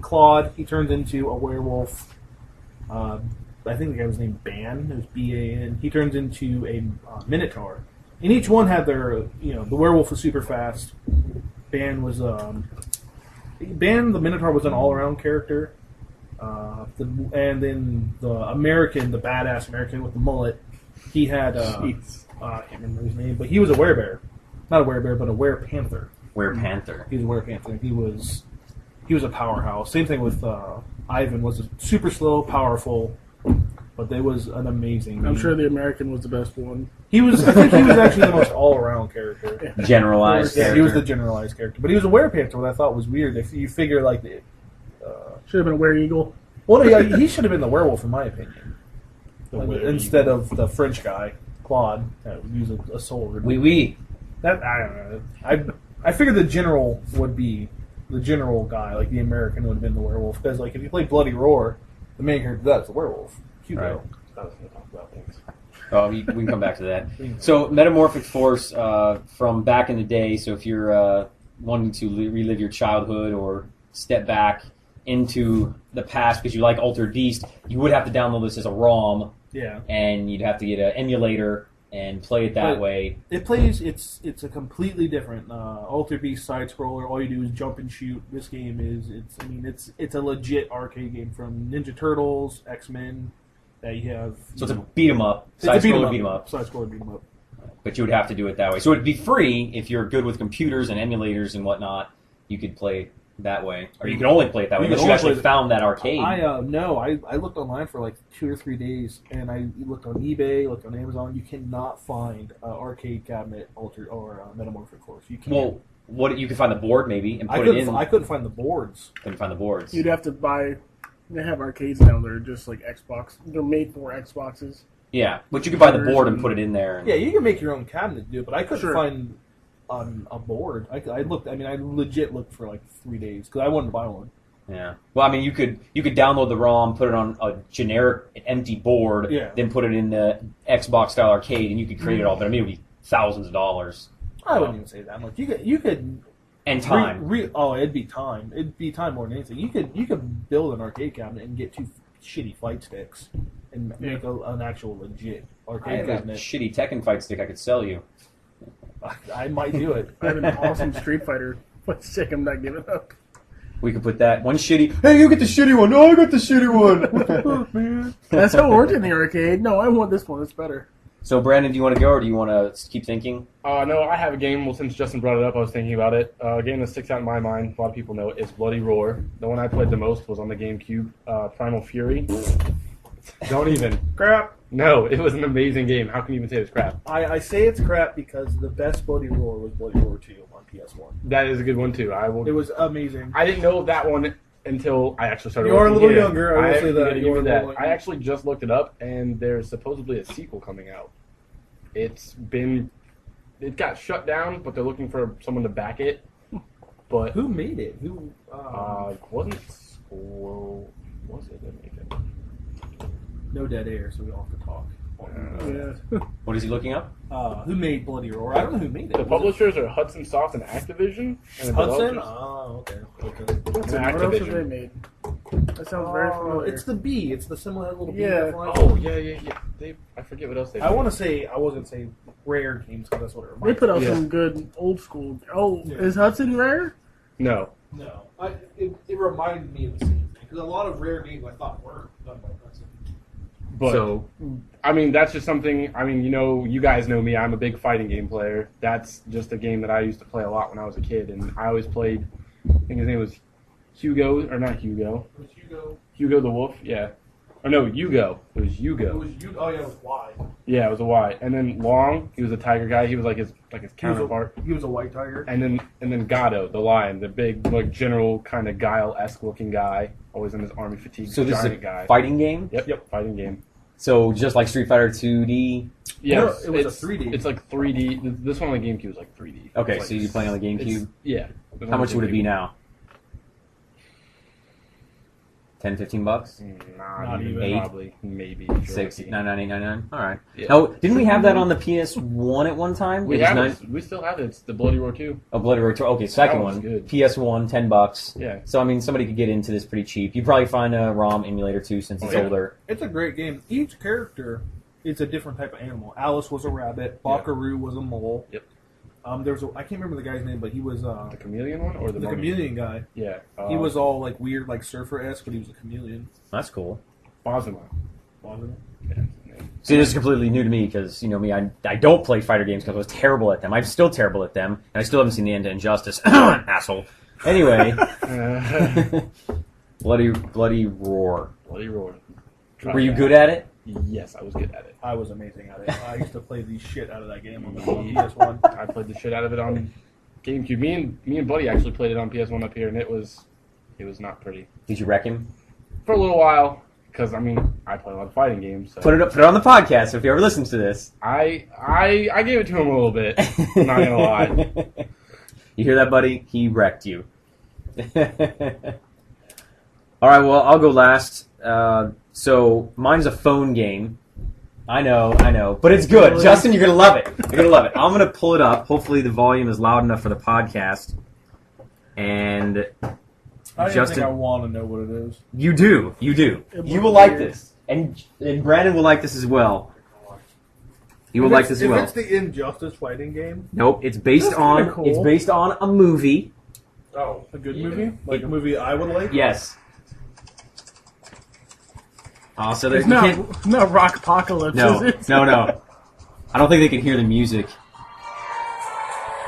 Claude, he turns into a werewolf. I think the guy was named Ban. It was B-A-N. He turns into a minotaur, and each one had their, the werewolf was super fast. Ban the minotaur was an all-around character. And then the badass American with the mullet, he had, I can't remember his name, but he was a werebear. Not a werebear, but a werepanther. Werepanther. He was a werepanther. He was a powerhouse. Same thing with Ivan, was super slow, powerful, but they was an amazing. I'm sure the American was the best one. I think he was actually the most all-around character. Generalized character. He was the generalized character. But he was a werepanther, what I thought was weird. If you figure, like, should have been a were-eagle. Well, he should have been the werewolf, in my opinion. Instead of the French guy, Claude, that would use a sword. Oui. That, I don't know. I figured the general would be the general guy, like the American would have been the werewolf. Because, like, if you play Bloody Roar, the main character, that's the werewolf. Hugo. Right. I was going to talk about things. Oh, we can come back to that. So, Metamorphic Force from back in the day. So, if you're wanting to relive your childhood or step back into the past because you like Altered Beast, you would have to download this as a ROM. Yeah. And you'd have to get an emulator and play it that way. It plays. It's a completely different Altered Beast side scroller. All you do is jump and shoot. This game it's a legit arcade game from Ninja Turtles, X-Men. That you have. So it's a beat 'em up. Side scroller beat 'em up. Side scroller beat 'em up. But you would have to do it that way. So it'd be free if you're good with computers and emulators and whatnot. You could play that way, or you can only play it that way unless you actually found that arcade. I looked online for like 2 or 3 days, and I looked on eBay, looked on Amazon. You cannot find an arcade cabinet Altered or Metamorphic Force. You can't. Well, what you could find the board maybe and put it in. I couldn't find the boards. Couldn't find the boards. You'd have to buy. They have arcades now that are just like Xbox. They're made for Xboxes. Yeah, but you could buy the board and put it in there. Yeah, you can make your own cabinet to do it, but I couldn't find a board. I looked. I legit looked for like 3 days because I wanted to buy one. Yeah. Well, you could download the ROM, put it on a generic empty board, then put it in the Xbox style arcade, and you could create it all. But it would be thousands of dollars. I wouldn't even say that much. You could. And time. It'd be time. It'd be time more than anything. You could build an arcade cabinet and get 2 shitty fight sticks and make an actual legit arcade cabinet. A shitty Tekken fight stick I could sell you. I might do it. I have an awesome Street Fighter fight stick. I'm not giving up. We could put that one shitty. Hey, you get the shitty one. No, I got the shitty one. What the fuck, man? That's how it worked in the arcade. No, I want this one. It's better. So, Brandon, do you want to go or do you want to keep thinking? No, I have a game. Well, since Justin brought it up, I was thinking about it. A game that sticks out in my mind, a lot of people know it, is Bloody Roar. The one I played the most was on the GameCube, Primal Fury. Don't even. Crap. No, it was an amazing game. How can you even say it's crap? I say it's crap because the best Bloody Roar was Bloody Roar 2 on PS1. That is a good one, too. It was amazing. I didn't know that one until I actually started You're a looking little at it. younger. I will say that. You're that. I actually just looked it up, and there's supposedly a sequel coming out. It got shut down, but they're looking for someone to back it. But who made it? wasn't Squirrel? Was it that made it? No dead air, so we all have to talk. Yeah. What is he looking up? Who made Bloody Roar? I don't know who made it. The publishers are Hudson Soft and Activision. And Hudson? Oh, okay. What else have they made? That sounds very familiar. It's the bee. It's the similar little bee. Yeah. Oh, yeah. I forget what else they made. I wasn't say rare games because that's what it reminds me. They put out some good old school. Oh, is Hudson rare? No. It reminded me of the same thing because a lot of rare games I thought were done by Hudson. But, that's just something, you guys know me, I'm a big fighting game player. That's just a game that I used to play a lot when I was a kid, and I always played, I think his name was Hugo, or not Hugo. It was Hugo. Hugo the Wolf, yeah. Or no, Yugo. It was Yugo. It was Hugo. Oh, yeah, it was Y. Yeah, it was a Y. And then Long, he was a tiger guy. He was like his like his counterpart. He was a white tiger. And then Gato, the lion, the big like general kind of Guile-esque looking guy, always in his army fatigue. So this is a guy. fighting game? Yep, fighting game. So just like Street Fighter 2D? Yeah, it was a 3D. It's like 3D. This one on the GameCube is like 3D. Okay, like, so you're playing on the GameCube? Yeah. How much would it be now? 10, $15? Not even. $8? Probably. Maybe. $6, $9.99. All right. Yeah. Now, didn't we have that on the PS1 at one time? We It was have it. We still have it. It's the Bloody Roar 2. Oh, Bloody Roar 2. Okay, second That one's one. good. PS1, $10. Yeah. So, I mean, somebody could get into this pretty cheap. You probably find a ROM emulator, too, since it's yeah. older. It's a great game. Each character is a different type of animal. Alice was a rabbit. Bakaru was a mole. Yep. There was I can't remember the guy's name, but he was The chameleon one or the mummy? chameleon guy. Yeah. He was all like weird, like surfer-esque, but he was a chameleon. That's cool. Bosma. Wasn't it? Yeah, that's his name. See, this is completely new to me because, you know me, I don't play fighter games because I was terrible at them. I'm still terrible at them, and I still haven't seen the end to Injustice. Asshole. Anyway. Bloody Roar. Bloody Roar. Were you good at it? Yes, I was good at it. I was amazing at it. I used to play the shit out of that game on the PS1. I played the shit out of it on GameCube. Me and Buddy actually played it on PS1 up here, and it was not pretty Did you wreck him? for a little while. Because I mean, I play a lot of fighting games. So Put it on the podcast if he ever listens to this. I gave it to him a little bit. I'm not gonna lie. You hear that, buddy? He wrecked you. All right, well, I'll go last. So mine's a phone game. I know, but it's good. Really? Justin, you're gonna love it. You're gonna love it. I'm gonna pull it up. Hopefully, the volume is loud enough for the podcast. And I don't Justin, think I want to know what it is. you do. It You looks will like weird. this, and Brandon will like this as well. You will like this as If well. it's the Injustice fighting game, Nope, it's based That's kinda on cool. it's based on a movie. a good movie, like a movie I would like. Yes. So there's It's not Rock Apocalypse, no. is it? I don't think they can hear the music.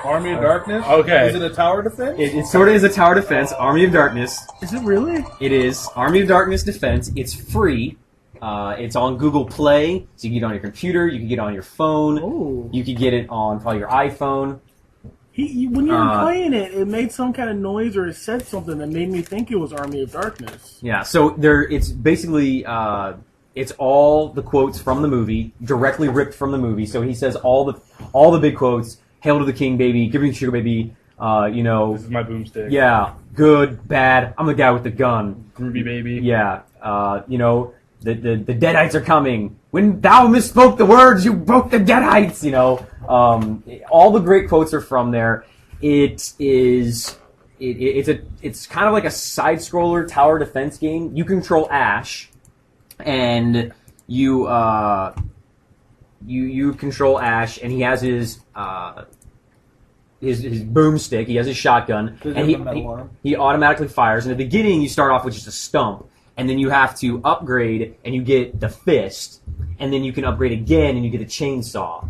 Army of Darkness. Okay. Is it a tower defense? It sort of is a tower defense. Army of Darkness. Is it really? It is Army of Darkness defense. It's free. It's on Google Play, so you can get it on your computer. You can get it on your phone. Oh. You could get it on probably your iPhone. When you were playing it, it made some kind of noise or it said something that made me think it was Army of Darkness. Yeah. So it's basically it's all the quotes from the movie, directly ripped from the movie. So he says all the big quotes. Hail to the king, baby. Give me sugar, baby. This is my boomstick. Yeah, good, bad. I'm the guy with the gun. Groovy baby. Yeah, the Deadites are coming. When thou misspoke the words, you broke the Deadites. All the great quotes are from there. It's kind of like a side scroller tower defense game. You control Ash, and you control Ash, and he has his boomstick. He has his shotgun, Does and he have a metal arm? he automatically fires. And at the beginning, you start off with just a stump, and then you have to upgrade, and you get the fist, and then you can upgrade again, and you get a chainsaw.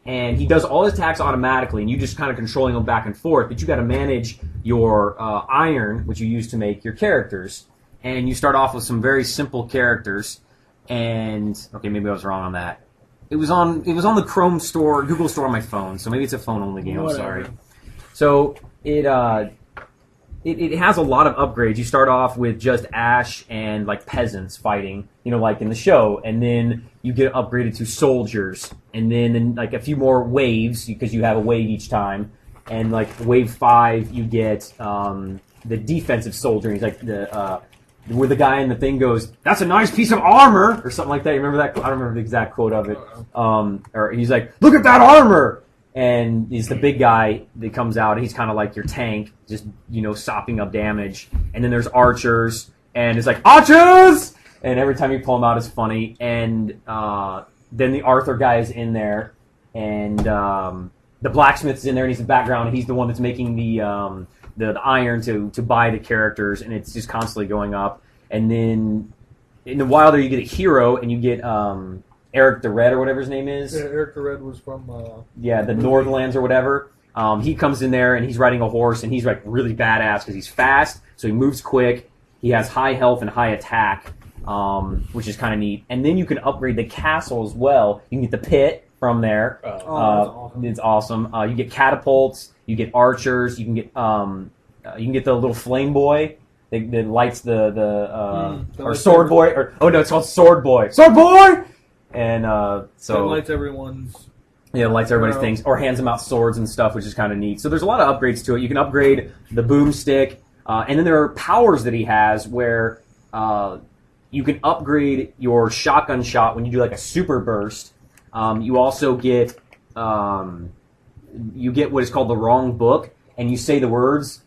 And he does all his attacks automatically, and you just kind of controlling them back and forth. But you got to manage your iron, which you use to make your characters. And you start off with some very simple characters. And okay, maybe I was wrong on that. It was on the Chrome store, Google store on my phone, so maybe it's a phone only game. I'm sorry. So it has a lot of upgrades. You start off with just Ash and like peasants fighting, like in the show, and then you get upgraded to soldiers, and then in like a few more waves because you have a wave each time, and like wave 5 you get the defensive soldier. He's like where the guy in the thing goes, "That's a nice piece of armor," or something like that. You remember that? I don't remember the exact quote of it. Or he's like, "Look at that armor!" And he's the big guy that comes out. He's kind of like your tank, just sopping up damage. And then there's archers, and it's like archers. And every time you pull them out, it's funny. And then the Arthur guy is in there, and the blacksmith's in there, and he's in the background. And he's the one that's making the iron to buy the characters, and it's just constantly going up. And then in the wild there, you get a hero, and you get Eric the Red or whatever his name is. Yeah, Eric the Red was from the Northlands or whatever. He comes in there and he's riding a horse, and he's like really badass because he's fast, so he moves quick. He has high health and high attack, which is kind of neat. And then you can upgrade the castle as well. You can get the pit, from there. that's awesome. It's awesome. You get catapults. You get archers. You can get the little flame boy that lights or sword boy. It's called sword boy. Sword boy. And So it lights everyone's. Yeah, it lights everybody's things, or hands them out swords and stuff, which is kind of neat. So there's a lot of upgrades to it. You can upgrade the boomstick, and then there are powers that he has where you can upgrade your shotgun shot when you do like a super burst. You also get what is called the wrong book, and you say the words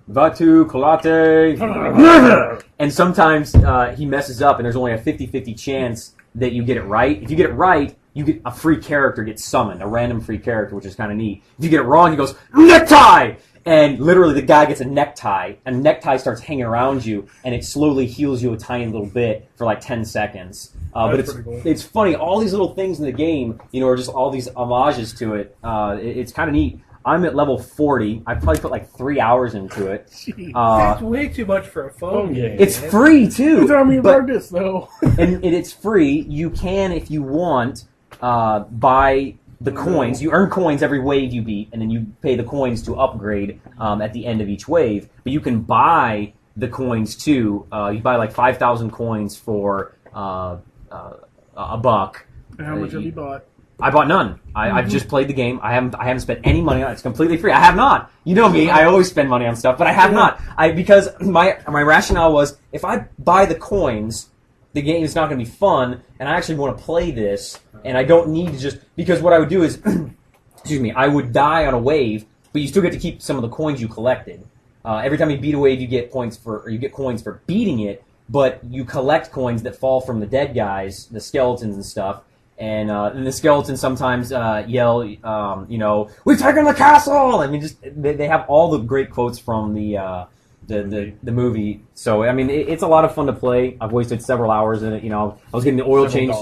Vatu Kolate, and sometimes he messes up, and there's only a 50-50 chance that you get it right. If you get it right, you get a free character gets summoned, a random free character, which is kind of neat. If you get it wrong, he goes, necktie! And literally the guy gets a necktie, and necktie starts hanging around you, and it slowly heals you a tiny little bit for like 10 seconds. But it's funny, all these little things in the game, are just all these homages to it. It's kind of neat. I'm at level 40. I probably put like 3 hours into it. That's way too much for a phone game. It's free, too. It's Army of Darkness, though. and it's free. You can, if you want, buy the coins. You earn coins every wave you beat, and then you pay the coins to upgrade at the end of each wave. But you can buy the coins, too. You buy like 5,000 coins for $1. And how much have you bought? I bought none. I've just played the game. I haven't spent any money on it. It's completely free. I have not. You know me. I always spend money on stuff, but I have not. Because my rationale was, if I buy the coins, the game is not going to be fun, and I actually want to play this, and I don't need to just... Because what I would do is, excuse me, I would die on a wave, but you still get to keep some of the coins you collected. Every time you beat a wave, you get coins for beating it, but you collect coins that fall from the dead guys, the skeletons and stuff. And the skeletons sometimes yell, "We've taken the castle!" I mean, just they have all the great quotes from the movie. So I mean, it's a lot of fun to play. I've wasted several hours in it. I was getting the oil change.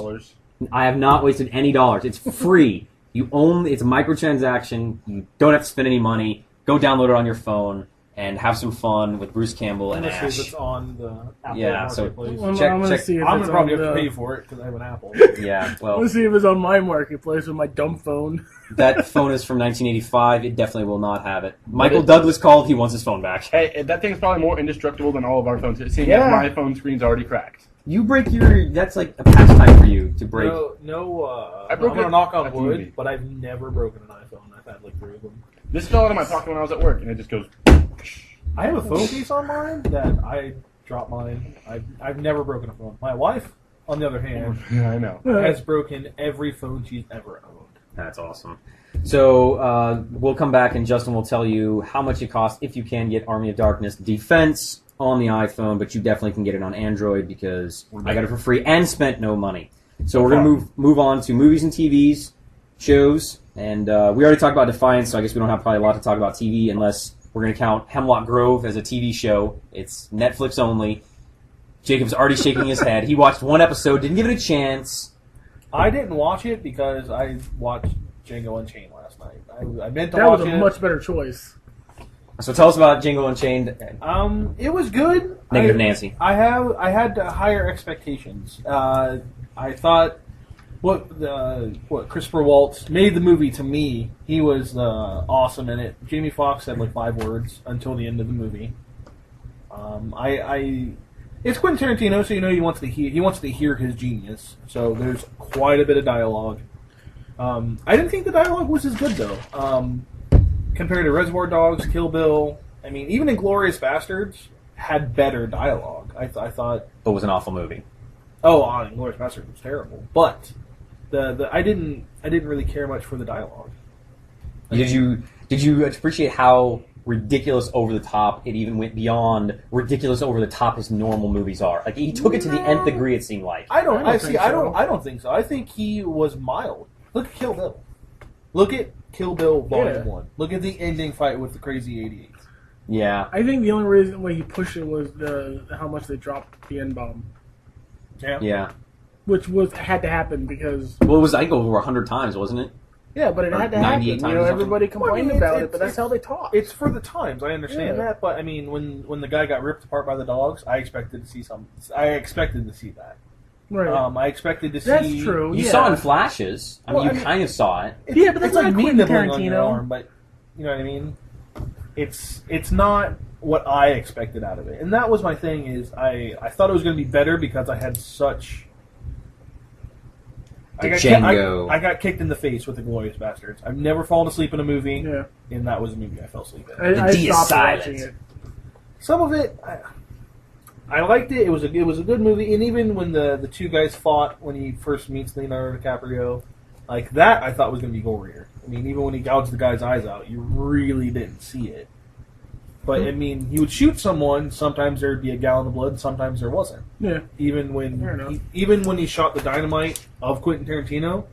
I have not wasted any dollars. It's free. It's a microtransaction. You don't have to spend any money. Go download it on your phone and have some fun with Bruce Campbell and Ash. If it's on the Apple Marketplace. I'm gonna probably have to pay for it because I have an Apple. Yeah, well, let's see if it's on my Marketplace with my dumb phone. That phone is from 1985. It definitely will not have it. Michael Douglas called. He wants his phone back. Hey, that thing's probably more indestructible than all of our phones. Seeing that my phone screen's already cracked. You break that's like a pastime for you to break. No. I'm gonna knock on wood, but I've never broken an iPhone. I've had like 3 of them. This fell out of my pocket when I was at work, and it just goes. I have a phone case on mine that I dropped mine. I've never broken a phone. My wife, on the other hand, I know, has broken every phone she's ever owned. That's awesome. So we'll come back, and Justin will tell you how much it costs if you can get Army of Darkness Defense on the iPhone, but you definitely can get it on Android because I got it for free and spent no money. So we're going to move on to movies and TVs, shows, and we already talked about Defiance, so I guess we don't have probably a lot to talk about TV unless we're going to count Hemlock Grove as a TV show. It's Netflix only. Jacob's already shaking his head. He watched 1 episode, didn't give it a chance. I didn't watch it because I watched Django Unchained last night. I meant to that watch it. That was a much better choice. So tell us about Django Unchained. It was good. Negative Nancy. I had higher expectations. I thought what Christopher Waltz made the movie to me. He was awesome in it. Jamie Foxx had like 5 words until the end of the movie. It's Quentin Tarantino, so he wants to hear his genius. So there's quite a bit of dialogue. I didn't think the dialogue was as good though. Compared to Reservoir Dogs, Kill Bill, I mean, even Inglourious Bastards had better dialogue. I thought, but it was an awful movie. Oh, Inglourious Bastards was terrible, but I didn't really care much for the dialogue. Did you appreciate how ridiculous over the top it even went beyond ridiculous over the top as normal movies are? Like he took it to the nth degree. It seemed like. I don't think so. I think he was mild. Look at Kill Bill. Look at Kill Bill Volume 1. Look at the ending fight with the crazy 88. Yeah. I think the only reason why he pushed it was how much they dropped the N-bomb. Yeah. Which had to happen because... Well, it was, I think, over 100 times, wasn't it? Yeah, but it had to happen. 98 times Everybody complained about it, but that's how they talk. It's for the times. I understand that, but I mean, when the guy got ripped apart by the dogs, I expected to see that. Right. I expected to see. That's true. You yeah. saw it in flashes. I mean, you kind of saw it. Yeah, but that's it's like not me Quentin nibbling on your Tarantino. arm, but you know what I mean. It's not what I expected out of it, and that was my thing. Is I thought it was going to be better because I had such. I got kicked in the face with the Glorious Bastards. I've never fallen asleep in a movie, and that was a movie I fell asleep in. I stopped watching it. Some of it, I liked it. It was a good movie, and even when the two guys fought when he first meets Leonardo DiCaprio, like that, I thought was going to be gorier. I mean, even when he gouged the guy's eyes out, you really didn't see it. But I mean, he would shoot someone. Sometimes there'd be a gallon of blood, and sometimes there wasn't. Yeah. Even when he shot the dynamite of Quentin Tarantino,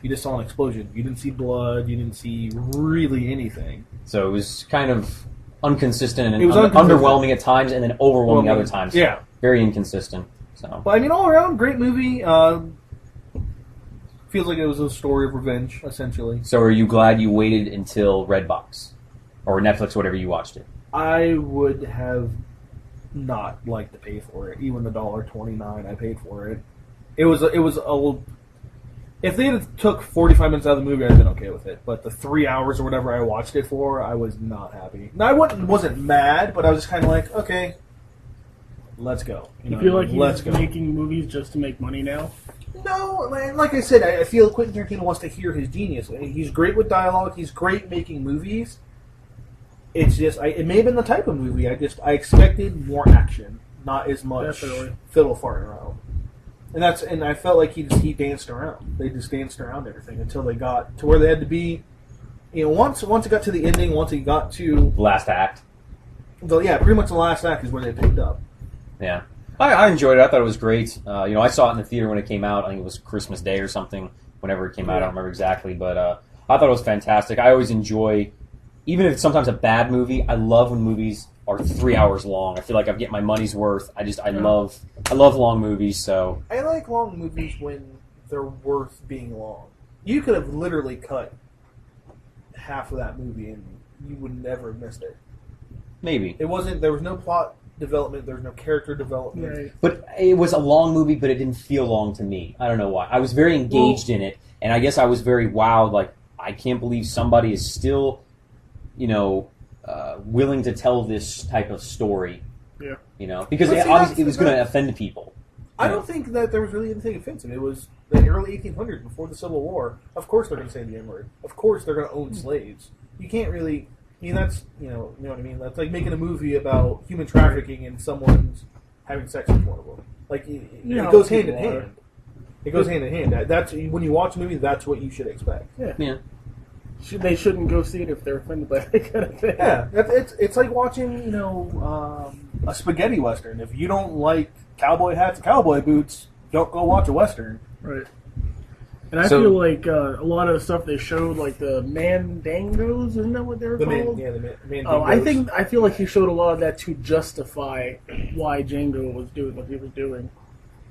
you just saw an explosion. You didn't see blood. You didn't see really anything. So it was kind of inconsistent and inconsistent. Underwhelming at times, and then overwhelming other times. Yeah. Very inconsistent. So. But I mean, all around, great movie. Feels like it was a story of revenge, essentially. So are you glad you waited until Redbox? Or Netflix, whatever you watched it? I would have not liked to pay for it. Even the $1.29 I paid for it. It was a if they had took 45 minutes out of the movie, I'd have been okay with it. But the 3 hours or whatever I watched it for, I was not happy. Now, I wasn't mad, but I was just kind of like, okay, let's go. You feel like he's making movies just to make money now? No, like I said, I feel Quentin Tarantino wants to hear his genius. He's great with dialogue. He's great making movies. It's just, it may have been the type of movie. I expected more action, not as much fiddle farting around. And I felt like he danced around. They just danced around everything until they got to where they had to be. You know, once it got to the ending, once it got to last act. Pretty much the last act is where they picked up. Yeah, I enjoyed it. I thought it was great. I saw it in the theater when it came out. I think it was Christmas Day or something. Whenever it came out, I don't remember exactly, but I thought it was fantastic. I always enjoy. Even if it's sometimes a bad movie, I love when movies are 3 hours long. I feel like I'm getting my money's worth. I love long movies. So I like long movies when they're worth being long. You could have literally cut half of that movie and you would never have missed it. Maybe there was no plot development. There was no character development. Right. But it was a long movie, but it didn't feel long to me. I don't know why. I was very engaged in it, and I guess I was very wowed. Like, I can't believe somebody is still, willing to tell this type of story. Yeah. Because obviously it was going to offend people. I don't think that there was really anything offensive. It was the early 1800s, before the Civil War. Of course they're going to say the N-word. Of course they're going to own slaves. You can't really... I mean, that's, you know what I mean? That's like making a movie about human trafficking and someone's having sex with one of them. Like, it goes hand in hand. It goes hand in hand. That's when you watch a movie, that's what you should expect. Yeah. They shouldn't go see it if they're offended by that kind of thing. Yeah, it's like watching, a spaghetti western. If you don't like cowboy hats and cowboy boots, don't go watch a western. Right. And I feel like a lot of the stuff they showed, like the Mandangos, isn't that what they were called? The Mandingos. I feel like he showed a lot of that to justify why Django was doing what he was doing,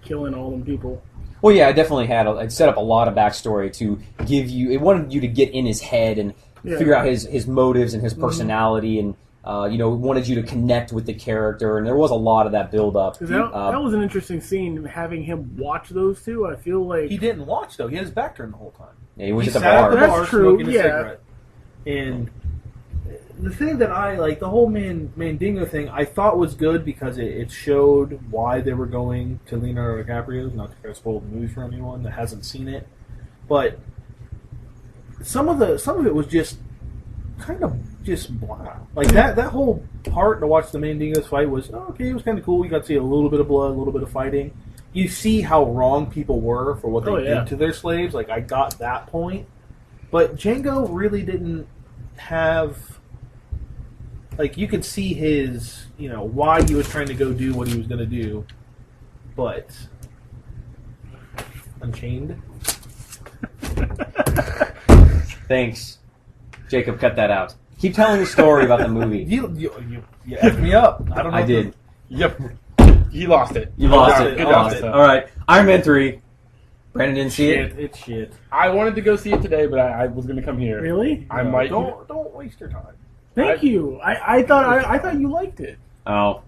killing all them people. Well, yeah, it definitely it set up a lot of backstory to give you. It wanted you to get in his head and figure out his motives and his personality, and wanted you to connect with the character. And there was a lot of that build up. That was an interesting scene, having him watch those two. I feel like he didn't watch though; he had his back turned the whole time. Yeah, he was at the sat bar. At the bar That's true. smoking a cigarette. And the thing that I like, the whole Mandingo thing, I thought was good because it showed why they were going to Leonardo DiCaprio. Not to spoil the movie for anyone that hasn't seen it, but some of it was just kind of just blah. Like that whole part to watch the Mandingos fight was okay. It was kind of cool. You got to see a little bit of blood, a little bit of fighting. You see how wrong people were for what they did to their slaves. Like, I got that point, but Django really didn't have. Like, you could see his, why he was trying to go do what he was going to do, but Unchained. Thanks, Jacob. Cut that out. Keep telling the story about the movie. You effed me up. I don't know. I did. Yep. He lost it. You lost it. Good Lost job. it. All right. Iron Man 3. Brandon didn't see it. It's shit. I wanted to go see it today, but I was going to come here. Really? I might. Don't waste your time. Thank you. I thought you liked it. Oh.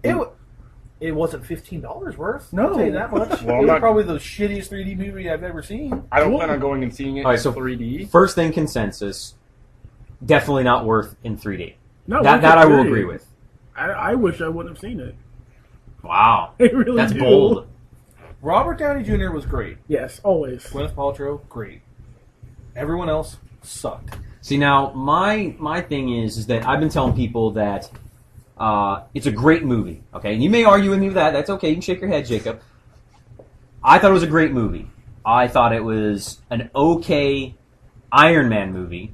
it wasn't $15 worth. No. I'll tell you that much. Well, it I'm was not- probably the shittiest 3D movie I've ever seen. I don't plan on going and seeing it All right, so in 3D. First thing, consensus. Definitely not worth in 3D. No, That I will agree with. I wish I wouldn't have seen it. Wow. I really That's do. bold. Robert Downey Jr. was great. Yes, always. Gwyneth Paltrow, great. Everyone else sucked. See, now, my thing is that I've been telling people that it's a great movie, okay? And you may argue with me with that. That's okay. You can shake your head, Jacob. I thought it was a great movie. I thought it was an okay Iron Man movie.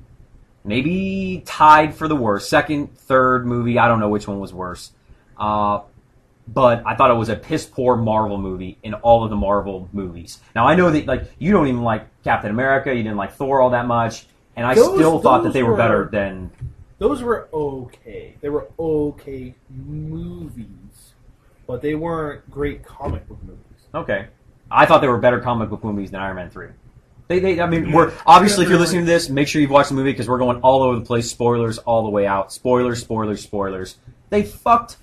Maybe tied for the worst. Second, third movie, I don't know which one was worse. But I thought it was a piss-poor Marvel movie in all of the Marvel movies. Now, I know that you don't even like Captain America, you didn't like Thor all that much, and I still thought that they were better than... Those were okay. They were okay movies, but they weren't great comic book movies. Okay. I thought they were better comic book movies than Iron Man 3. We're obviously, if you're listening to this, make sure you've watched the movie because we're going all over the place. Spoilers all the way out. Spoilers. They fucked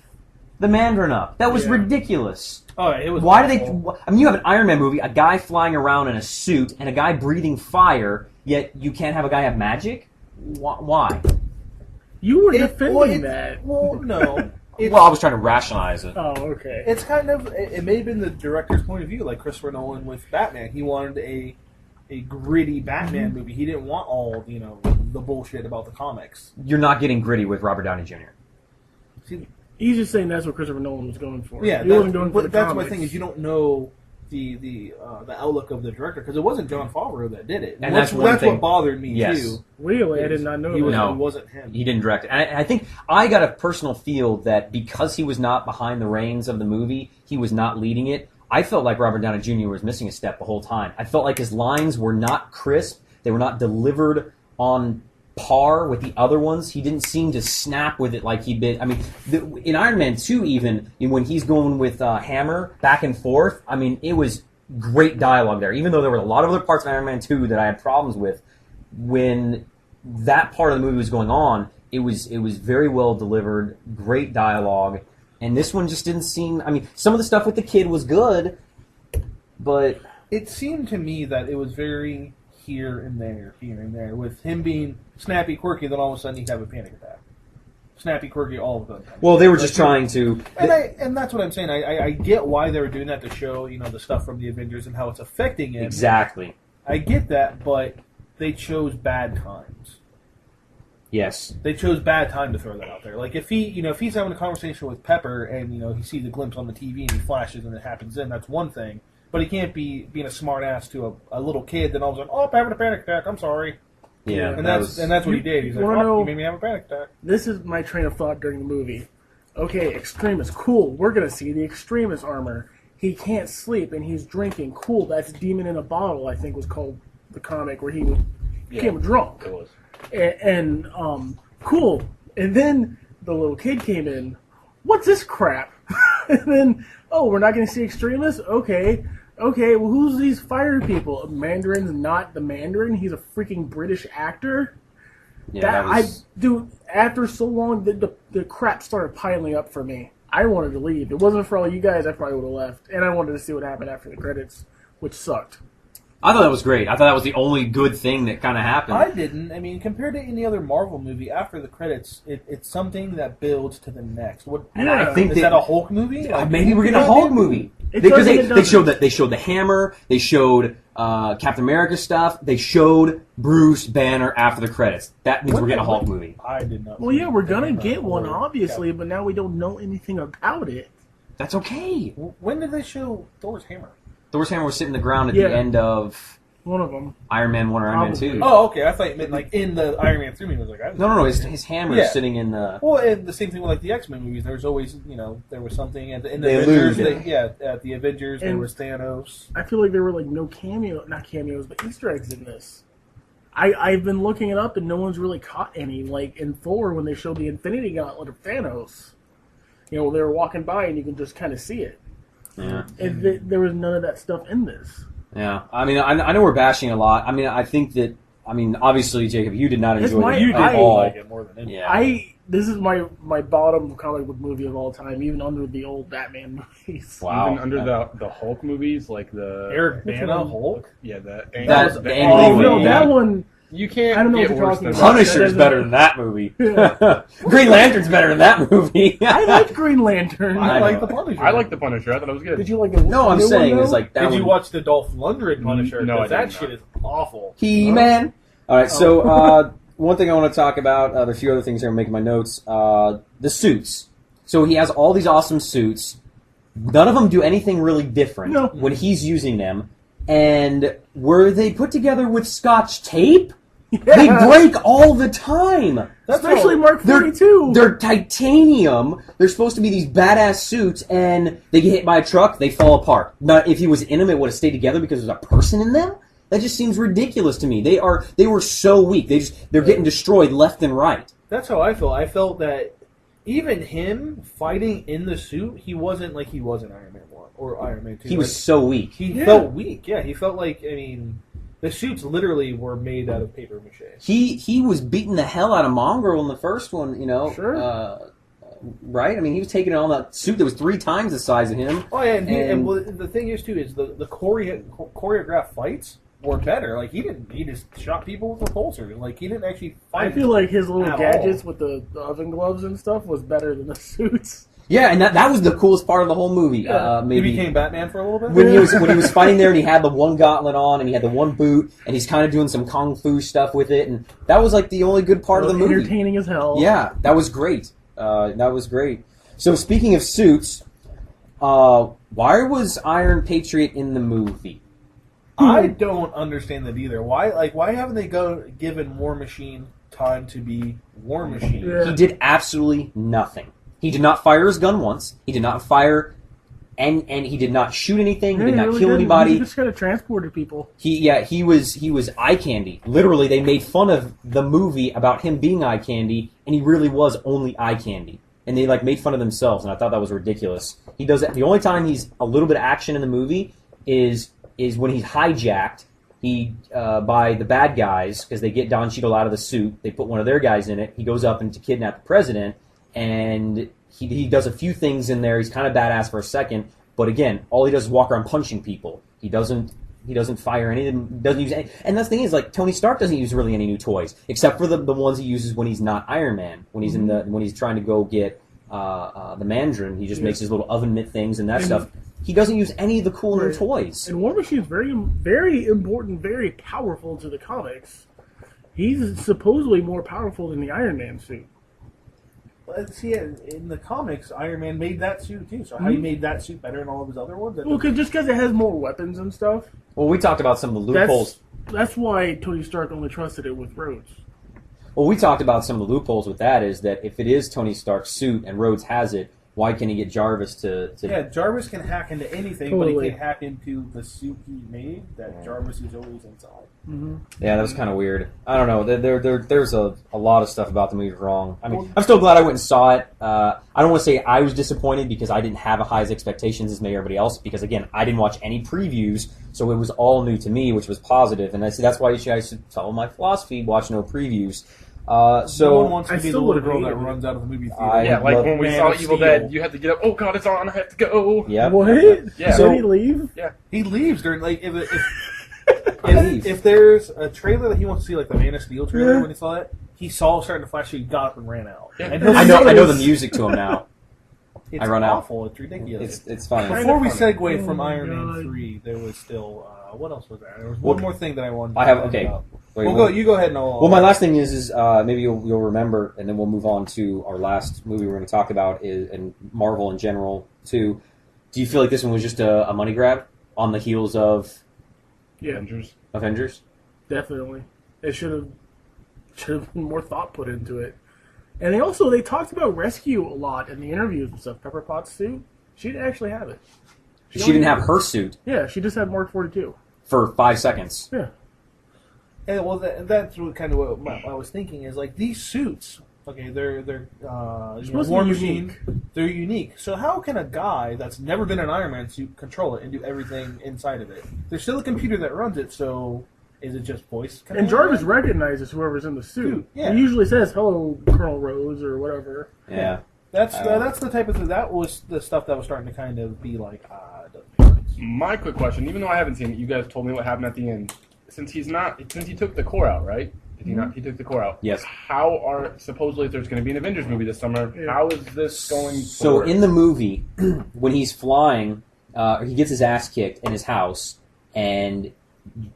the Mandarin up. That was ridiculous. Oh, it was. Why do they? I mean, you have an Iron Man movie, a guy flying around in a suit, and a guy breathing fire. Yet you can't have a guy have magic. Why? You were defending that. Well, no. Well, I was trying to rationalize it. Oh, okay. It's kind of. It may have been the director's point of view, like Christopher Nolan with Batman. He wanted a gritty Batman movie. He didn't want all the bullshit about the comics. You're not getting gritty with Robert Downey Jr. See, He's just saying that's what Christopher Nolan was going for. yeah, he wasn't going for the that's comics. my thing is you don't know the outlook of the director because it wasn't Jon Favreau that did it. And that's one thing. what bothered me Yes. too. Really, I did not know He that. No. It wasn't him. He didn't direct it. And I think I got a personal feel that because he was not behind the reins of the movie, he was not leading it. I felt like Robert Downey Jr. was missing a step the whole time. I felt like his lines were not crisp. They were not delivered on par with the other ones. He didn't seem to snap with it like he did. I mean, in Iron Man 2 even, when he's going with Hammer back and forth, I mean, it was great dialogue there. Even though there were a lot of other parts of Iron Man 2 that I had problems with, when that part of the movie was going on, it was very well delivered, great dialogue. And this one just didn't seem... I mean, some of the stuff with the kid was good, but... It seemed to me that it was very here and there, with him being snappy, quirky, then all of a sudden he'd have a panic attack. Snappy, quirky, all of them. Well, they were just trying to... And that's what I'm saying. I get why they were doing that to show, the stuff from the Avengers and how it's affecting him. Exactly. I get that, but they chose bad times. Yes. They chose bad time to throw that out there. Like if if he's having a conversation with Pepper and he sees a glimpse on the TV and he flashes and it happens then, that's one thing. But he can't be being a smart ass to a little kid. Then all of a sudden, I'm having a panic attack. I'm sorry. Yeah. And that's what he did. He's like, you made me have a panic attack. This is my train of thought during the movie. Okay, Extremis, cool. We're gonna see the Extremis armor. He can't sleep and he's drinking. Cool. That's Demon in a Bottle, I think was called the comic where he became drunk. It was. And cool. And then the little kid came in. What's this crap? And then, we're not going to see Extremis? Okay, well, who's these fire people? Mandarin's not the Mandarin? He's a freaking British actor? Yeah, Dude, after so long, the crap started piling up for me. I wanted to leave. If it wasn't for all you guys, I probably would have left. And I wanted to see what happened after the credits, which sucked. I thought that was great. I thought that was the only good thing that kind of happened. I didn't. I mean, compared to any other Marvel movie, after the credits, it's something that builds to the next. I think is that a Hulk movie? Maybe we're getting a Hulk movie. Because they showed the hammer, they showed Captain America stuff, they showed Bruce Banner after the credits. That means we're getting a Hulk movie. I did not. Well, yeah, we're gonna get one, obviously, but now we don't know anything about it. That's okay. When did they show Thor's hammer? Thor's hammer was sitting the ground at the end of one of them. Iron Man 1 or Iron Man 2. Oh, okay. I thought you meant like in the Iron Man 3 movie. I was like, No. His hammer is sitting in the... Well, and the same thing with like the X-Men movies. There was always, there was something at the Avengers. At the Avengers, there was Thanos. I feel like there were like no not cameos, but Easter eggs in this. I've been looking it up and no one's really caught any. Like in Thor, when they showed the Infinity Gauntlet of Thanos, they were walking by and you can just kind of see it. Yeah. And there was none of that stuff in this. Yeah. I mean, I know we're bashing a lot. I mean, I think that... I mean, obviously, Jacob, you did not enjoy it at all. like it more than anything. Yeah. This is my bottom comic book movie of all time, even under the old Batman movies. Wow. Even under the Hulk movies, like the Eric Bana Hulk. Yeah, the That- the Ang Oh Lee no, one, that yeah. one. you can't. I don't know get what you're worse talking than about. Punisher's That better than that movie. Yeah. Green Lantern's better than that movie. I like Green Lantern. I I like know. the Punisher. I like the Punisher. I thought it was good. Did you like the No, I'm new saying one, is though? like that Did one. you watch the Dolph Lundgren Punisher? No, I 'Cause that did shit not. is awful. He-Man. All right, so one thing I want to talk about, there are a few other things here I'm making my notes. The suits. So he has all these awesome suits. None of them do anything really different No. when he's using them. And were they put together with Scotch tape? They break all the time. Especially Mark They're 42. They're titanium. They're supposed to be these badass suits, and they get hit by a truck, they fall apart. Now, if he was in them, it would have stayed together because there's a person in them. That just seems ridiculous to me. They were so weak. They're getting destroyed left and right. That's how I felt. I felt that even him fighting in the suit, he wasn't like he was in Iron Man 1 or Iron Man 2. He was so weak. He felt weak. Yeah, he felt like, I mean, the suits literally were made out of paper mache. He was beating the hell out of Mongrel in the first one, you know. Sure. Right? I mean, he was taking on that suit that was 3 times the size of him. Oh, yeah, and well, the thing is, too, is the choreographed fights were better. Like, he just shot people with a repulsor. Like, he didn't actually fight. I feel like his little at gadgets all. with the oven gloves and stuff was better than the suits. Yeah, and that was the coolest part of the whole movie. Yeah. He Maybe became Batman for a little bit? when he was fighting there, and he had the one gauntlet on, and he had the one boot, and he's kind of doing some kung fu stuff with it, and that was like the only good part of the movie. Entertaining as hell. Yeah, that was great. That was great. So speaking of suits, why was Iron Patriot in the movie? I don't understand that either. Why haven't they given War Machine time to be War Machine? Yeah. He did absolutely nothing. He did not fire his gun once. He did not fire, and he did not shoot anything. He did not kill anybody. He just kind of transported people. He was eye candy. Literally, they made fun of the movie about him being eye candy, and he really was only eye candy. And they made fun of themselves, and I thought that was ridiculous. He does that. The only time he's a little bit of action in the movie is when he's hijacked by the bad guys, because they get Don Cheadle out of the suit. They put one of their guys in it. He goes up and to kidnap the president, and he does a few things in there. He's kind of badass for a second, but again, all he does is walk around punching people. He doesn't fire anything. Doesn't use any. And that's the thing is, Tony Stark doesn't use really any new toys, except for the ones he uses when he's not Iron Man. When he's when he's trying to go get the Mandarin, he just makes his little oven mitt things and that stuff. He doesn't use any of the cool new toys. And War Machine is very, very important, very powerful to the comics. He's supposedly more powerful than the Iron Man suit. See, in the comics, Iron Man made that suit too. So how he made that suit better than all of his other ones? Well, just because it has more weapons and stuff. Well, we talked about some of the loopholes. That's why Tony Stark only trusted it with Rhodes. Well, we talked about some of the loopholes with that. Is that if it is Tony Stark's suit and Rhodes has it, why can't he get Jarvis to? Yeah, Jarvis can hack into anything, but he can hack into the suit he made that Jarvis is always inside. Mm-hmm. Yeah, that was kind of weird. I don't know. There's a lot of stuff about the movie wrong. I mean, I'm still glad I went and saw it. I don't want to say I was disappointed because I didn't have as high expectations as maybe everybody else. Because again, I didn't watch any previews, so it was all new to me, which was positive. And that's why you should follow my philosophy: watch no previews. No one wants to I be the still little would girl hate that it. runs out of the movie theater. Yeah, like when we Man saw of Evil Steel. Dead, you had to get up. Oh God, it's on! I have to go. Yep. What? Yeah. So, did he leave? He leaves during leave. if there's a trailer that he wants to see, like the Man of Steel trailer when he saw it, he saw it starting to flash, so he got up and ran out. Yeah. And I know the music to him now. It's I run out. awful. It's ridiculous. It's fine. Before we funny. segue from Oh my Iron Man God. 3, there was still what else was there? There was one more thing that I wanted. I have to okay. talk about. Wait, We'll go. You go ahead and I'll. Well, my last thing is maybe you'll remember, and then we'll move on to our last movie we're going to talk about, and Marvel in general too. Do you feel like this one was just a money grab on the heels of Yeah, Avengers? definitely. It should have been more thought put into it. And they talked about rescue a lot in the interviews and stuff. Pepper Potts' suit, she didn't actually have it. She didn't have her suit Yeah, she just had Mark 42. for 5 seconds. Yeah. Yeah, well, that's what kind of what I was thinking is like these suits. Okay, they're supposed to War be Machine. They're unique. So how can a guy that's never been in an Iron Man suit control it and do everything inside of it? There's still a computer that runs it, so Is it just voice? And Jarvis recognizes whoever's in the suit. Yeah. He usually says, "Hello, Colonel Rose," or whatever. Yeah. That's the type of thing. That was the stuff that was starting to kind of be like, it doesn't make sense. My quick question, even though I haven't seen it, you guys told me what happened at the end. Since he took the core out, right? Did he not? He took the core out. Yes. Supposedly if there's going to be an Avengers movie this summer, how is this going So forward? in the movie, when he's flying, he gets his ass kicked in his house, and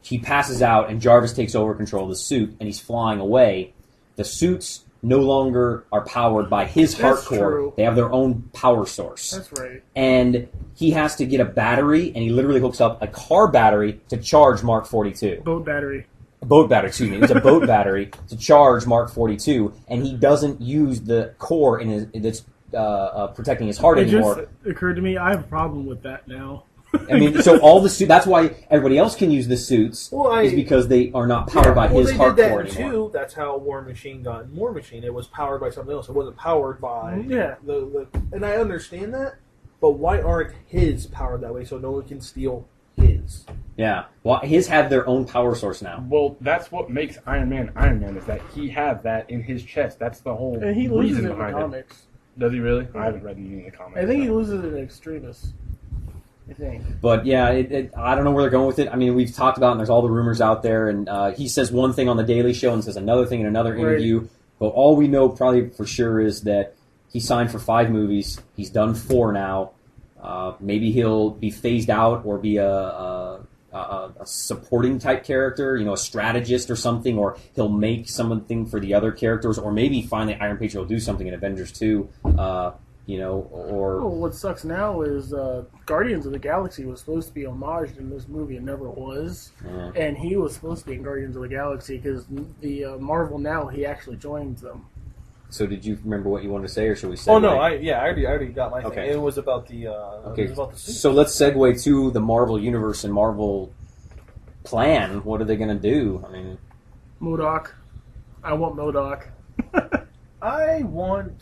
he passes out, and Jarvis takes over control of the suit, and he's flying away. The suits no longer are powered by his heart core. True. They have their own power source. That's right. And he has to get a battery, and he literally hooks up a car battery to charge Mark 42. Boat battery. Boat battery, excuse me. It's a boat battery to charge Mark 42, and he doesn't use the core that's protecting his heart anymore. It just occurred to me, I have a problem with that now. I mean, so all the suits, that's why everybody else can use the suits, is because they are not powered by his heart core anymore. Too. That's how War Machine got in War Machine. It was powered by something else. It wasn't powered by the and I understand that, but why aren't his powered that way so no one can steal his? Yeah. Well, his have their own power source now. Well, that's what makes Iron Man Iron Man, is that he has that in his chest. That's the whole And he loses reason it in the behind it. comics. Does he really? I haven't read any of the comics. I think he so. loses it in Extremis. I think. But yeah, I don't know where they're going with it. I mean, we've talked about it, and there's all the rumors out there, and he says one thing on the Daily Show and says another thing in another interview. But all we know probably for sure is that he signed for 5 movies. He's done 4 now. Maybe he'll be phased out or be a supporting type character, a strategist or something, or he'll make something for the other characters, or maybe finally Iron Patriot will do something in Avengers 2. Or what sucks now is Guardians of the Galaxy was supposed to be homaged in this movie and never was. And he was supposed to be in Guardians of the Galaxy because the Marvel Now, he actually joins them. So did you remember what you wanted to say, or should we segue? Oh no, I already got my thing. Okay. It was about the okay. It was about the suit. So let's segue to the Marvel Universe and Marvel plan. What are they going to do? I mean, MODOK. I want MODOK. I want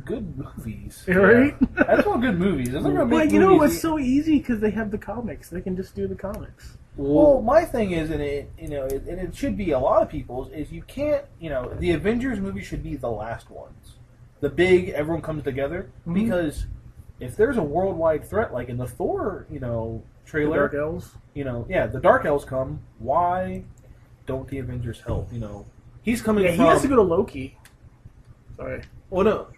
good movies. Right? Yeah. I just want good movies. They're gonna make you know, movies. it's so easy because they have the comics. They can just do the comics. Well, my thing is, and it should be a lot of people's, is you can't, the Avengers movie should be the last ones. The big, everyone comes together, because if there's a worldwide threat, like in the Thor, trailer. The Dark Elves? The Dark Elves come, why don't the Avengers help, He's coming Yeah, from... he has to go to Loki. Sorry. Well, no.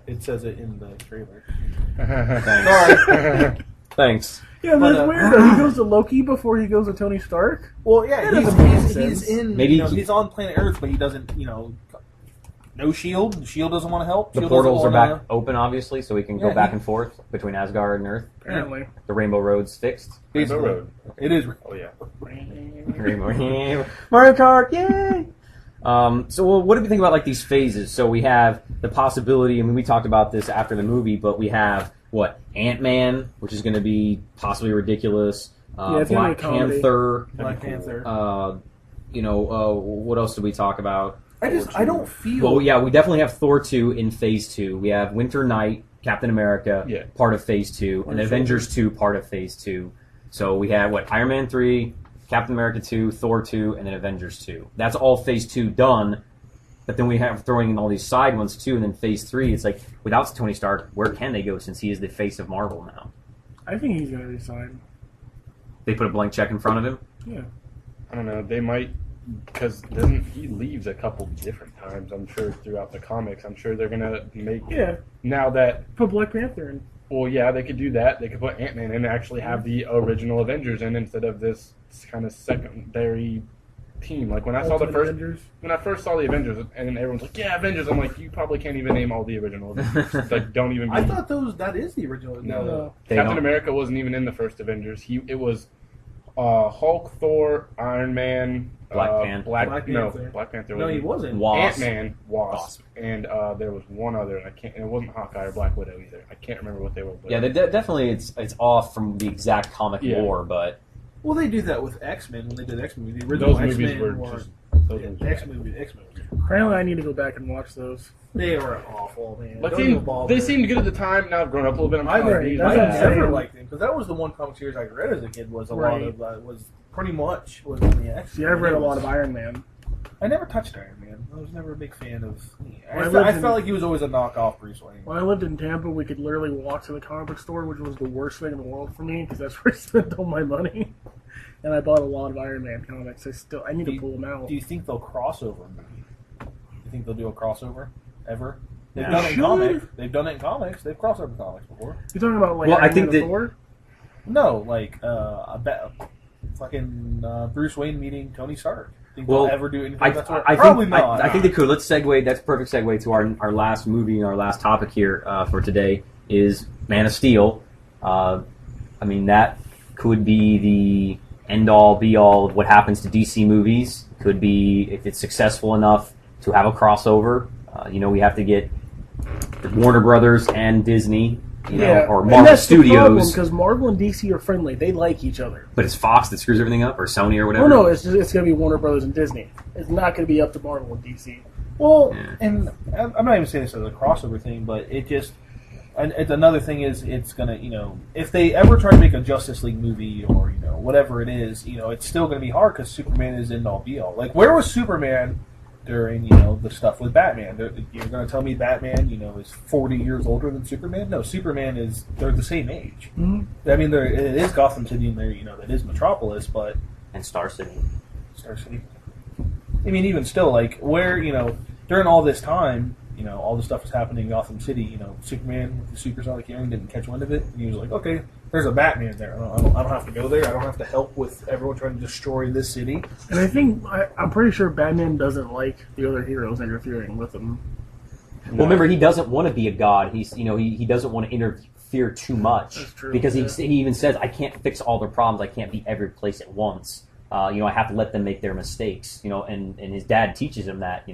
It says it in the trailer. Thanks. Thanks. Yeah, but it's weird though. He goes to Loki before he goes to Tony Stark. Well, yeah, That doesn't make he's sense. in. Maybe he's on planet Earth, but he doesn't. No Shield. Shield doesn't want to help. The Shield portals are doesn't back open, obviously, so we can go Yeah, back and forth between Asgard and Earth. Apparently. The Rainbow Road's fixed. Rainbow Road. It is. Oh yeah. Rainbow. Mario Kart, yay! So what do we think about like these phases? So we have the possibility. I mean, we talked about this after the movie, but we have Ant-Man, which is going to be possibly ridiculous. It's gonna Black be a comedy. Panther. Black Panther. What else did we talk about? I don't feel. Well, yeah, we definitely have Thor 2 in Phase 2. We have Winter Knight, Captain America, part of Phase 2, and Avengers 2, part of Phase 2. So we have, Iron Man 3, Captain America 2, Thor 2, and then Avengers 2. That's all Phase 2 done, but then we have throwing in all these side ones too, and then Phase 3, it's like, without Tony Stark, where can they go since he is the face of Marvel now? I think he's going to resign. They put a blank check in front of him? Yeah. I don't know. They might, because he leaves a couple different times, I'm sure, throughout the comics. I'm sure they're going to make... Yeah. Now that... Put Black Panther in. Well, yeah, they could do that. They could put Ant-Man in and actually have the original Avengers in instead of this kind of secondary team. Like when I saw Avengers. when I first saw the Avengers, and then everyone's like, "Yeah, Avengers." I'm like, you probably can't even name all the original Avengers. Like, don't even. I thought that is the original. No. Captain America wasn't even in the first Avengers. It was Hulk, Thor, Iron Man, Black Panther. Black Panther. Black Panther. No, he wasn't. Wasp. Ant-Man, Wasp, and there was one other. And it wasn't Hawkeye or Black Widow either. I can't remember what they were. But Yeah, definitely it's off from the exact comic lore, but... Well, they do that with X-Men when they did X-Men. The original those movies X-Men were just. X-Men. Apparently, I need to go back and watch those. They were awful, man. But Don't they even seemed good at the time. Now I've grown up a little bit. I I'm never That's liked them because that was the one comic series I read as a kid. Was a lot of was pretty much was on the X. See, I've read a lot of Iron Man. I never touched Iron Man. I was never a big fan of. I lived felt like he was always a knockoff Bruce Wayne. When I lived in Tampa, we could literally walk to the comic book store, which was the worst thing in the world for me because that's where I spent all my money. And I bought a lot of Iron Man comics. I need to pull them out. Do you think they'll crossover movie? Do you think they'll do a crossover ever? They've Yeah. done it in comics. They've done it in comics. They've crossover comics before. You're talking about like Well, I Iron think Man that- and Thor? No, like fucking Bruce Wayne meeting Tony Stark. Think Well, they'll ever do anything? Probably not. I think they could. Let's segue. That's a perfect segue to our last movie and our last topic here for today is Man of Steel. I mean, that could be the end-all, be-all of what happens to DC movies. Could be, if it's successful enough, to have a crossover. We have to get Warner Brothers and Disney, or Marvel Studios. Because Marvel and DC are friendly. They like each other. But it's Fox that screws everything up, or Sony, or whatever. No, it's going to be Warner Brothers and Disney. It's not going to be up to Marvel and DC. Well, and I'm not even saying this as a crossover thing, but it just. And another thing is, it's gonna, if they ever try to make a Justice League movie or whatever it is, it's still gonna be hard because Superman is end all be all. Like, where was Superman during the stuff with Batman? You're gonna tell me Batman, is 40 years older than Superman? No, Superman they're the same age. Mm-hmm. I mean, it is Gotham City and there, that is Metropolis, but And Star City. Star City. I mean, even still, like where during all this time. All the stuff was happening in Gotham City. Superman with the supersonic hearing didn't catch wind of it. And he was like, okay, there's a Batman there. I don't have to go there. I don't have to help with everyone trying to destroy this city. And I think, I'm pretty sure Batman doesn't like the other heroes interfering with him. Well, remember, he doesn't want to be a god. He's, he doesn't want to interfere too much. That's true, because yeah. he even says, I can't fix all their problems. I can't be every place at once. I have to let them make their mistakes. And his dad teaches him that,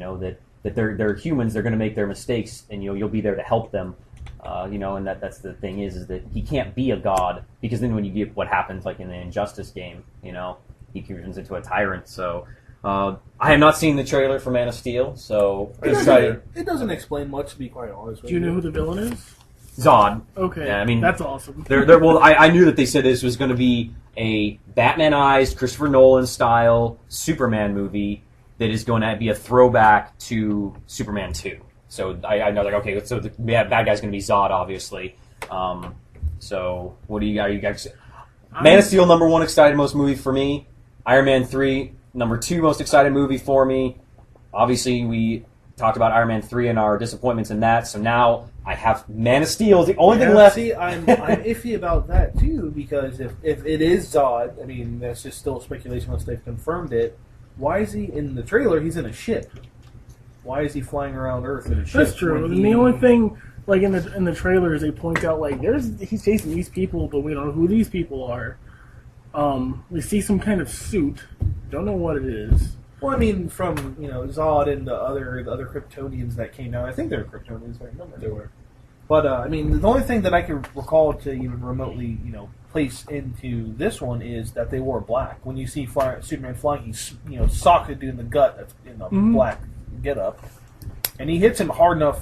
that they're humans, they're going to make their mistakes, and you'll be there to help them. And that's the thing is that he can't be a god, because then when you get what happens like in the Injustice game, he turns into a tyrant. So I have not seen the trailer for Man of Steel, so It doesn't explain much, to be quite honest with Do you know who the villain is? Zod. Okay, Yeah, I mean, that's awesome. Well, I knew that they said this was going to be a Batmanized, Christopher Nolan style Superman movie that is going to be a throwback to Superman 2. So I know, like, okay, so the bad guy's going to be Zod, obviously. So what do you got? You guys, Man of Steel, number 1 excited most movie for me. Iron Man 3, number 2 most excited movie for me. Obviously, we talked about Iron Man 3 and our disappointments in that. So now I have Man of Steel. The only thing left. See, I'm iffy about that too, because if it is Zod, I mean, that's just still speculation once they've confirmed it. Why is he in the trailer? He's in a ship. Why is he flying around Earth in a ship? That's true. And the only thing, like in the trailer, is they point out like he's chasing these people, but we don't know who these people are. We see some kind of suit. Don't know what it is. Well, I mean, from Zod and the other Kryptonians that came out. I think they were Kryptonians. I remember they were. But I mean, the only thing that I can recall to even remotely place into this one is that they wore black. When you see Superman flying, he's socked a dude in the gut that's in a black getup, and he hits him hard enough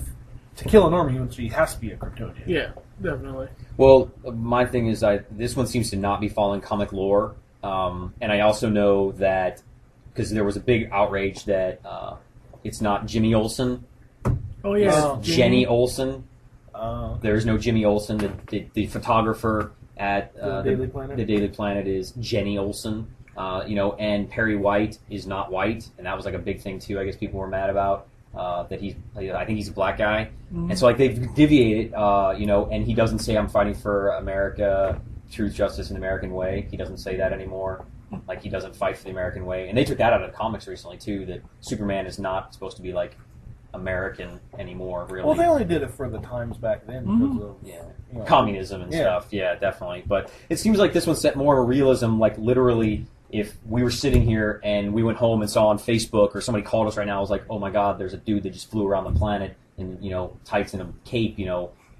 to kill a normal human, so he has to be a Kryptonian. Yeah, definitely. Well, my thing is, this one seems to not be following comic lore, and I also know that because there was a big outrage that it's not Jimmy Olsen, Oh yeah, it's Jenny Olsen. There's no Jimmy Olsen. The photographer at The Daily Planet? The Daily Planet is Jenny Olsen. And Perry White is not white, and that was like a big thing too. I guess people were mad about that I think he's a black guy, and so like they've deviated, and he doesn't say I'm fighting for America, truth, justice, and the American way. He doesn't say that anymore. Like he doesn't fight for the American way, and they took that out of the comics recently too. That Superman is not supposed to be like American anymore, really. Well, they only did it for the times back then because of communism and stuff. Yeah, definitely. But it seems like this one set more of a realism. Like literally, if we were sitting here and we went home and saw on Facebook or somebody called us right now, I was like, oh my God, there's a dude that just flew around the planet in tights and a cape.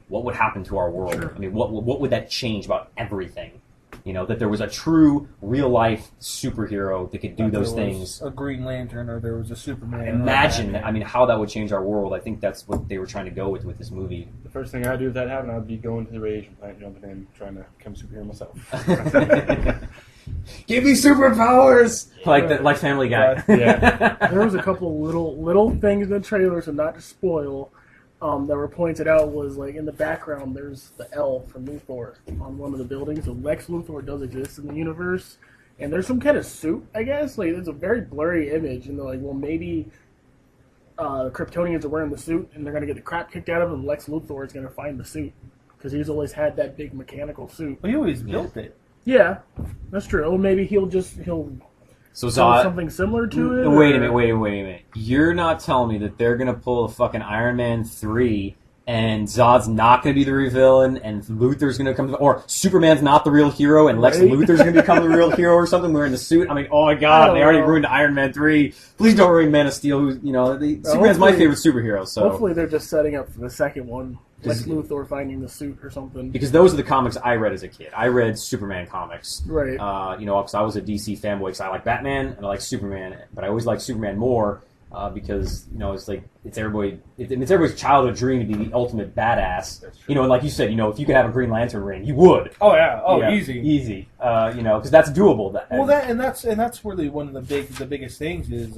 What would happen to our world? Sure. I mean, what would that change about everything? You know, that there was a true, real-life superhero that could do those things. A Green Lantern, or there was a Superman. Imagine, I mean, how that would change our world. I think that's what they were trying to go with this movie. The first thing I'd do if that happened, I'd be going to the radiation plant, jumping in, trying to become a superhero myself. Give me superpowers! Like Family Guy. Yeah. There was a couple of little things in the trailers, and not to spoil, that were pointed out. Was like in the background there's the L from Luthor on one of the buildings. So Lex Luthor does exist in the universe, and there's some kind of suit, I guess. Like it's a very blurry image, and they're like, well, maybe the Kryptonians are wearing the suit, and they're gonna get the crap kicked out of them. And Lex Luthor is gonna find the suit because he's always had that big mechanical suit. Well, he always built it. Yeah, that's true. Or maybe he'll So do Zod, something similar to it. wait a minute. You're not telling me that they're gonna pull a fucking Iron Man 3 and Zod's not gonna be the real villain and Luthor's gonna come, or Superman's not the real hero and Lex Luthor's gonna become the real hero or something wearing the suit? I mean, oh my god, they already ruined Iron Man 3. Please don't ruin Man of Steel. Who's, you know, Superman's my favorite superhero. So hopefully they're just setting up for the second one. Lex Luthor finding the suit or something. Because those are the comics I read as a kid. I read Superman comics. Right. You know, because I was a DC fanboy because I like Batman and I like Superman, but I always liked Superman more because, you know, it's like it's everybody's childhood dream to be the ultimate badass. You know, and like you said, you know, if you could have a Green Lantern ring, you would. Oh yeah. Oh, yeah. easy. You know, because that's doable. That's really one of the biggest things is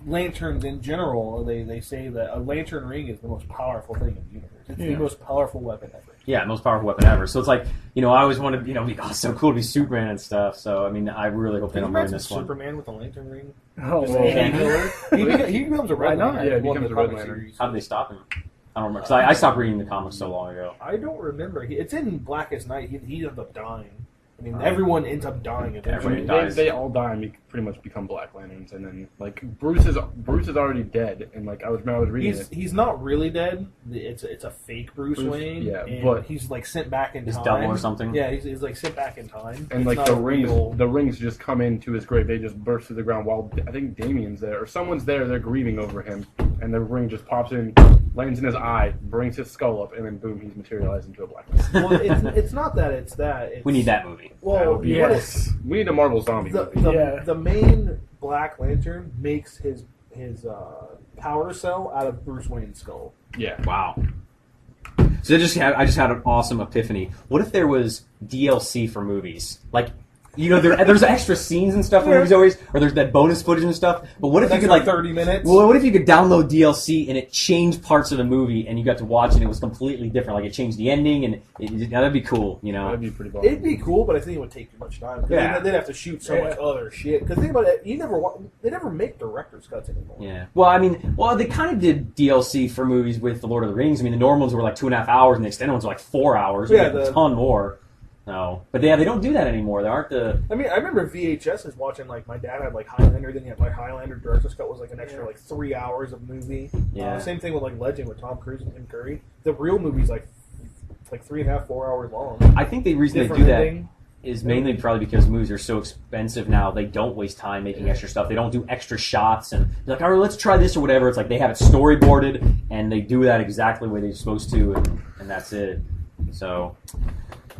lanterns in general. They say that a lantern ring is the most powerful thing in the universe. It's the most powerful weapon ever. Yeah, most powerful weapon ever. So it's like, you know, I always wanted, you know, it's so cool to be Superman and stuff. So I mean, I really hope they don't ruin this one. Superman with a lantern ring. Oh, he becomes a red lantern. Yeah, he becomes a red lantern. How did they stop him? I don't remember. Because I stopped reading the comics so long ago. I don't remember. It's in Blackest Night. He ends up dying. I mean, everyone ends up dying eventually. They all die and pretty much become Black Lanterns, and then like Bruce is already dead, and like I was reading it. He's not really dead. It's a fake Bruce Wayne. Yeah, and but he's like sent back in time. His double or something. Yeah, he's like sent back in time. And like the rings just come into his grave. They just burst through the ground while I think Damien's there or someone's there. They're grieving over him, and the ring just pops in, lands in his eye, brings his skull up, and then boom, he's materialized into a Black Lantern. Well, it's not that. It's that. We need that movie. Well, yes. We need a Marvel zombie movie. The main Black Lantern makes his power cell out of Bruce Wayne's skull. Yeah. Wow. So I just had an awesome epiphany. What if there was DLC for movies? Like, you know, there's extra scenes and stuff in movies always, or there's that bonus footage and stuff. But what if you could 30 minutes? Well, what if you could download DLC and it changed parts of the movie and you got to watch it and it was completely different? Like it changed the ending and that'd be cool, you know. That'd be pretty cool. It'd be cool, but I think it would take too much time. Yeah. They'd have to shoot so much other shit. Because think about it, they never make director's cuts anymore. Yeah. Well, I mean, they kind of did DLC for movies with The Lord of the Rings. I mean, the normal ones were like 2.5 hours and the extended ones were like 4 hours. Yeah, a ton more. No, but they don't do that anymore. They aren't the. I mean, I remember VHSs watching. Like my dad had like Highlander, then he had like Highlander. Director's cut was like an extra like 3 hours of movie. Yeah. Same thing with like Legend with Tom Cruise and Tim Curry. The real movie's like 3.5, 4 hours long. I think the reason they do that is mainly probably because movies are so expensive now. They don't waste time making extra stuff. They don't do extra shots and they're like, all right, let's try this or whatever. It's like they have it storyboarded and they do that exactly the way they're supposed to, and that's it. So.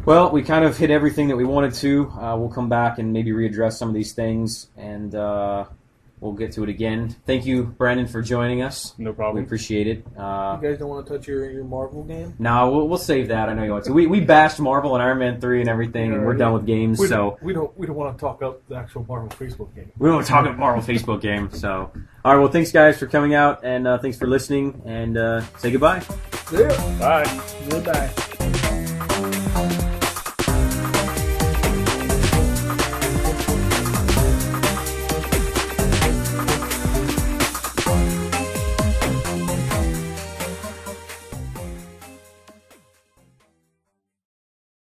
Well, we kind of hit everything that we wanted to. We'll come back and maybe readdress some of these things, and we'll get to it again. Thank you, Brandon, for joining us. No problem. We appreciate it. You guys don't want to touch your Marvel game? No, we'll save that. I know you want to. We bashed Marvel and Iron Man 3 and everything, and we're done with games. We don't want to talk about the actual Marvel Facebook game. We don't talk about Marvel Facebook game. So, all right. Well, thanks guys for coming out, and thanks for listening, and say goodbye. Yeah. Bye. Goodbye.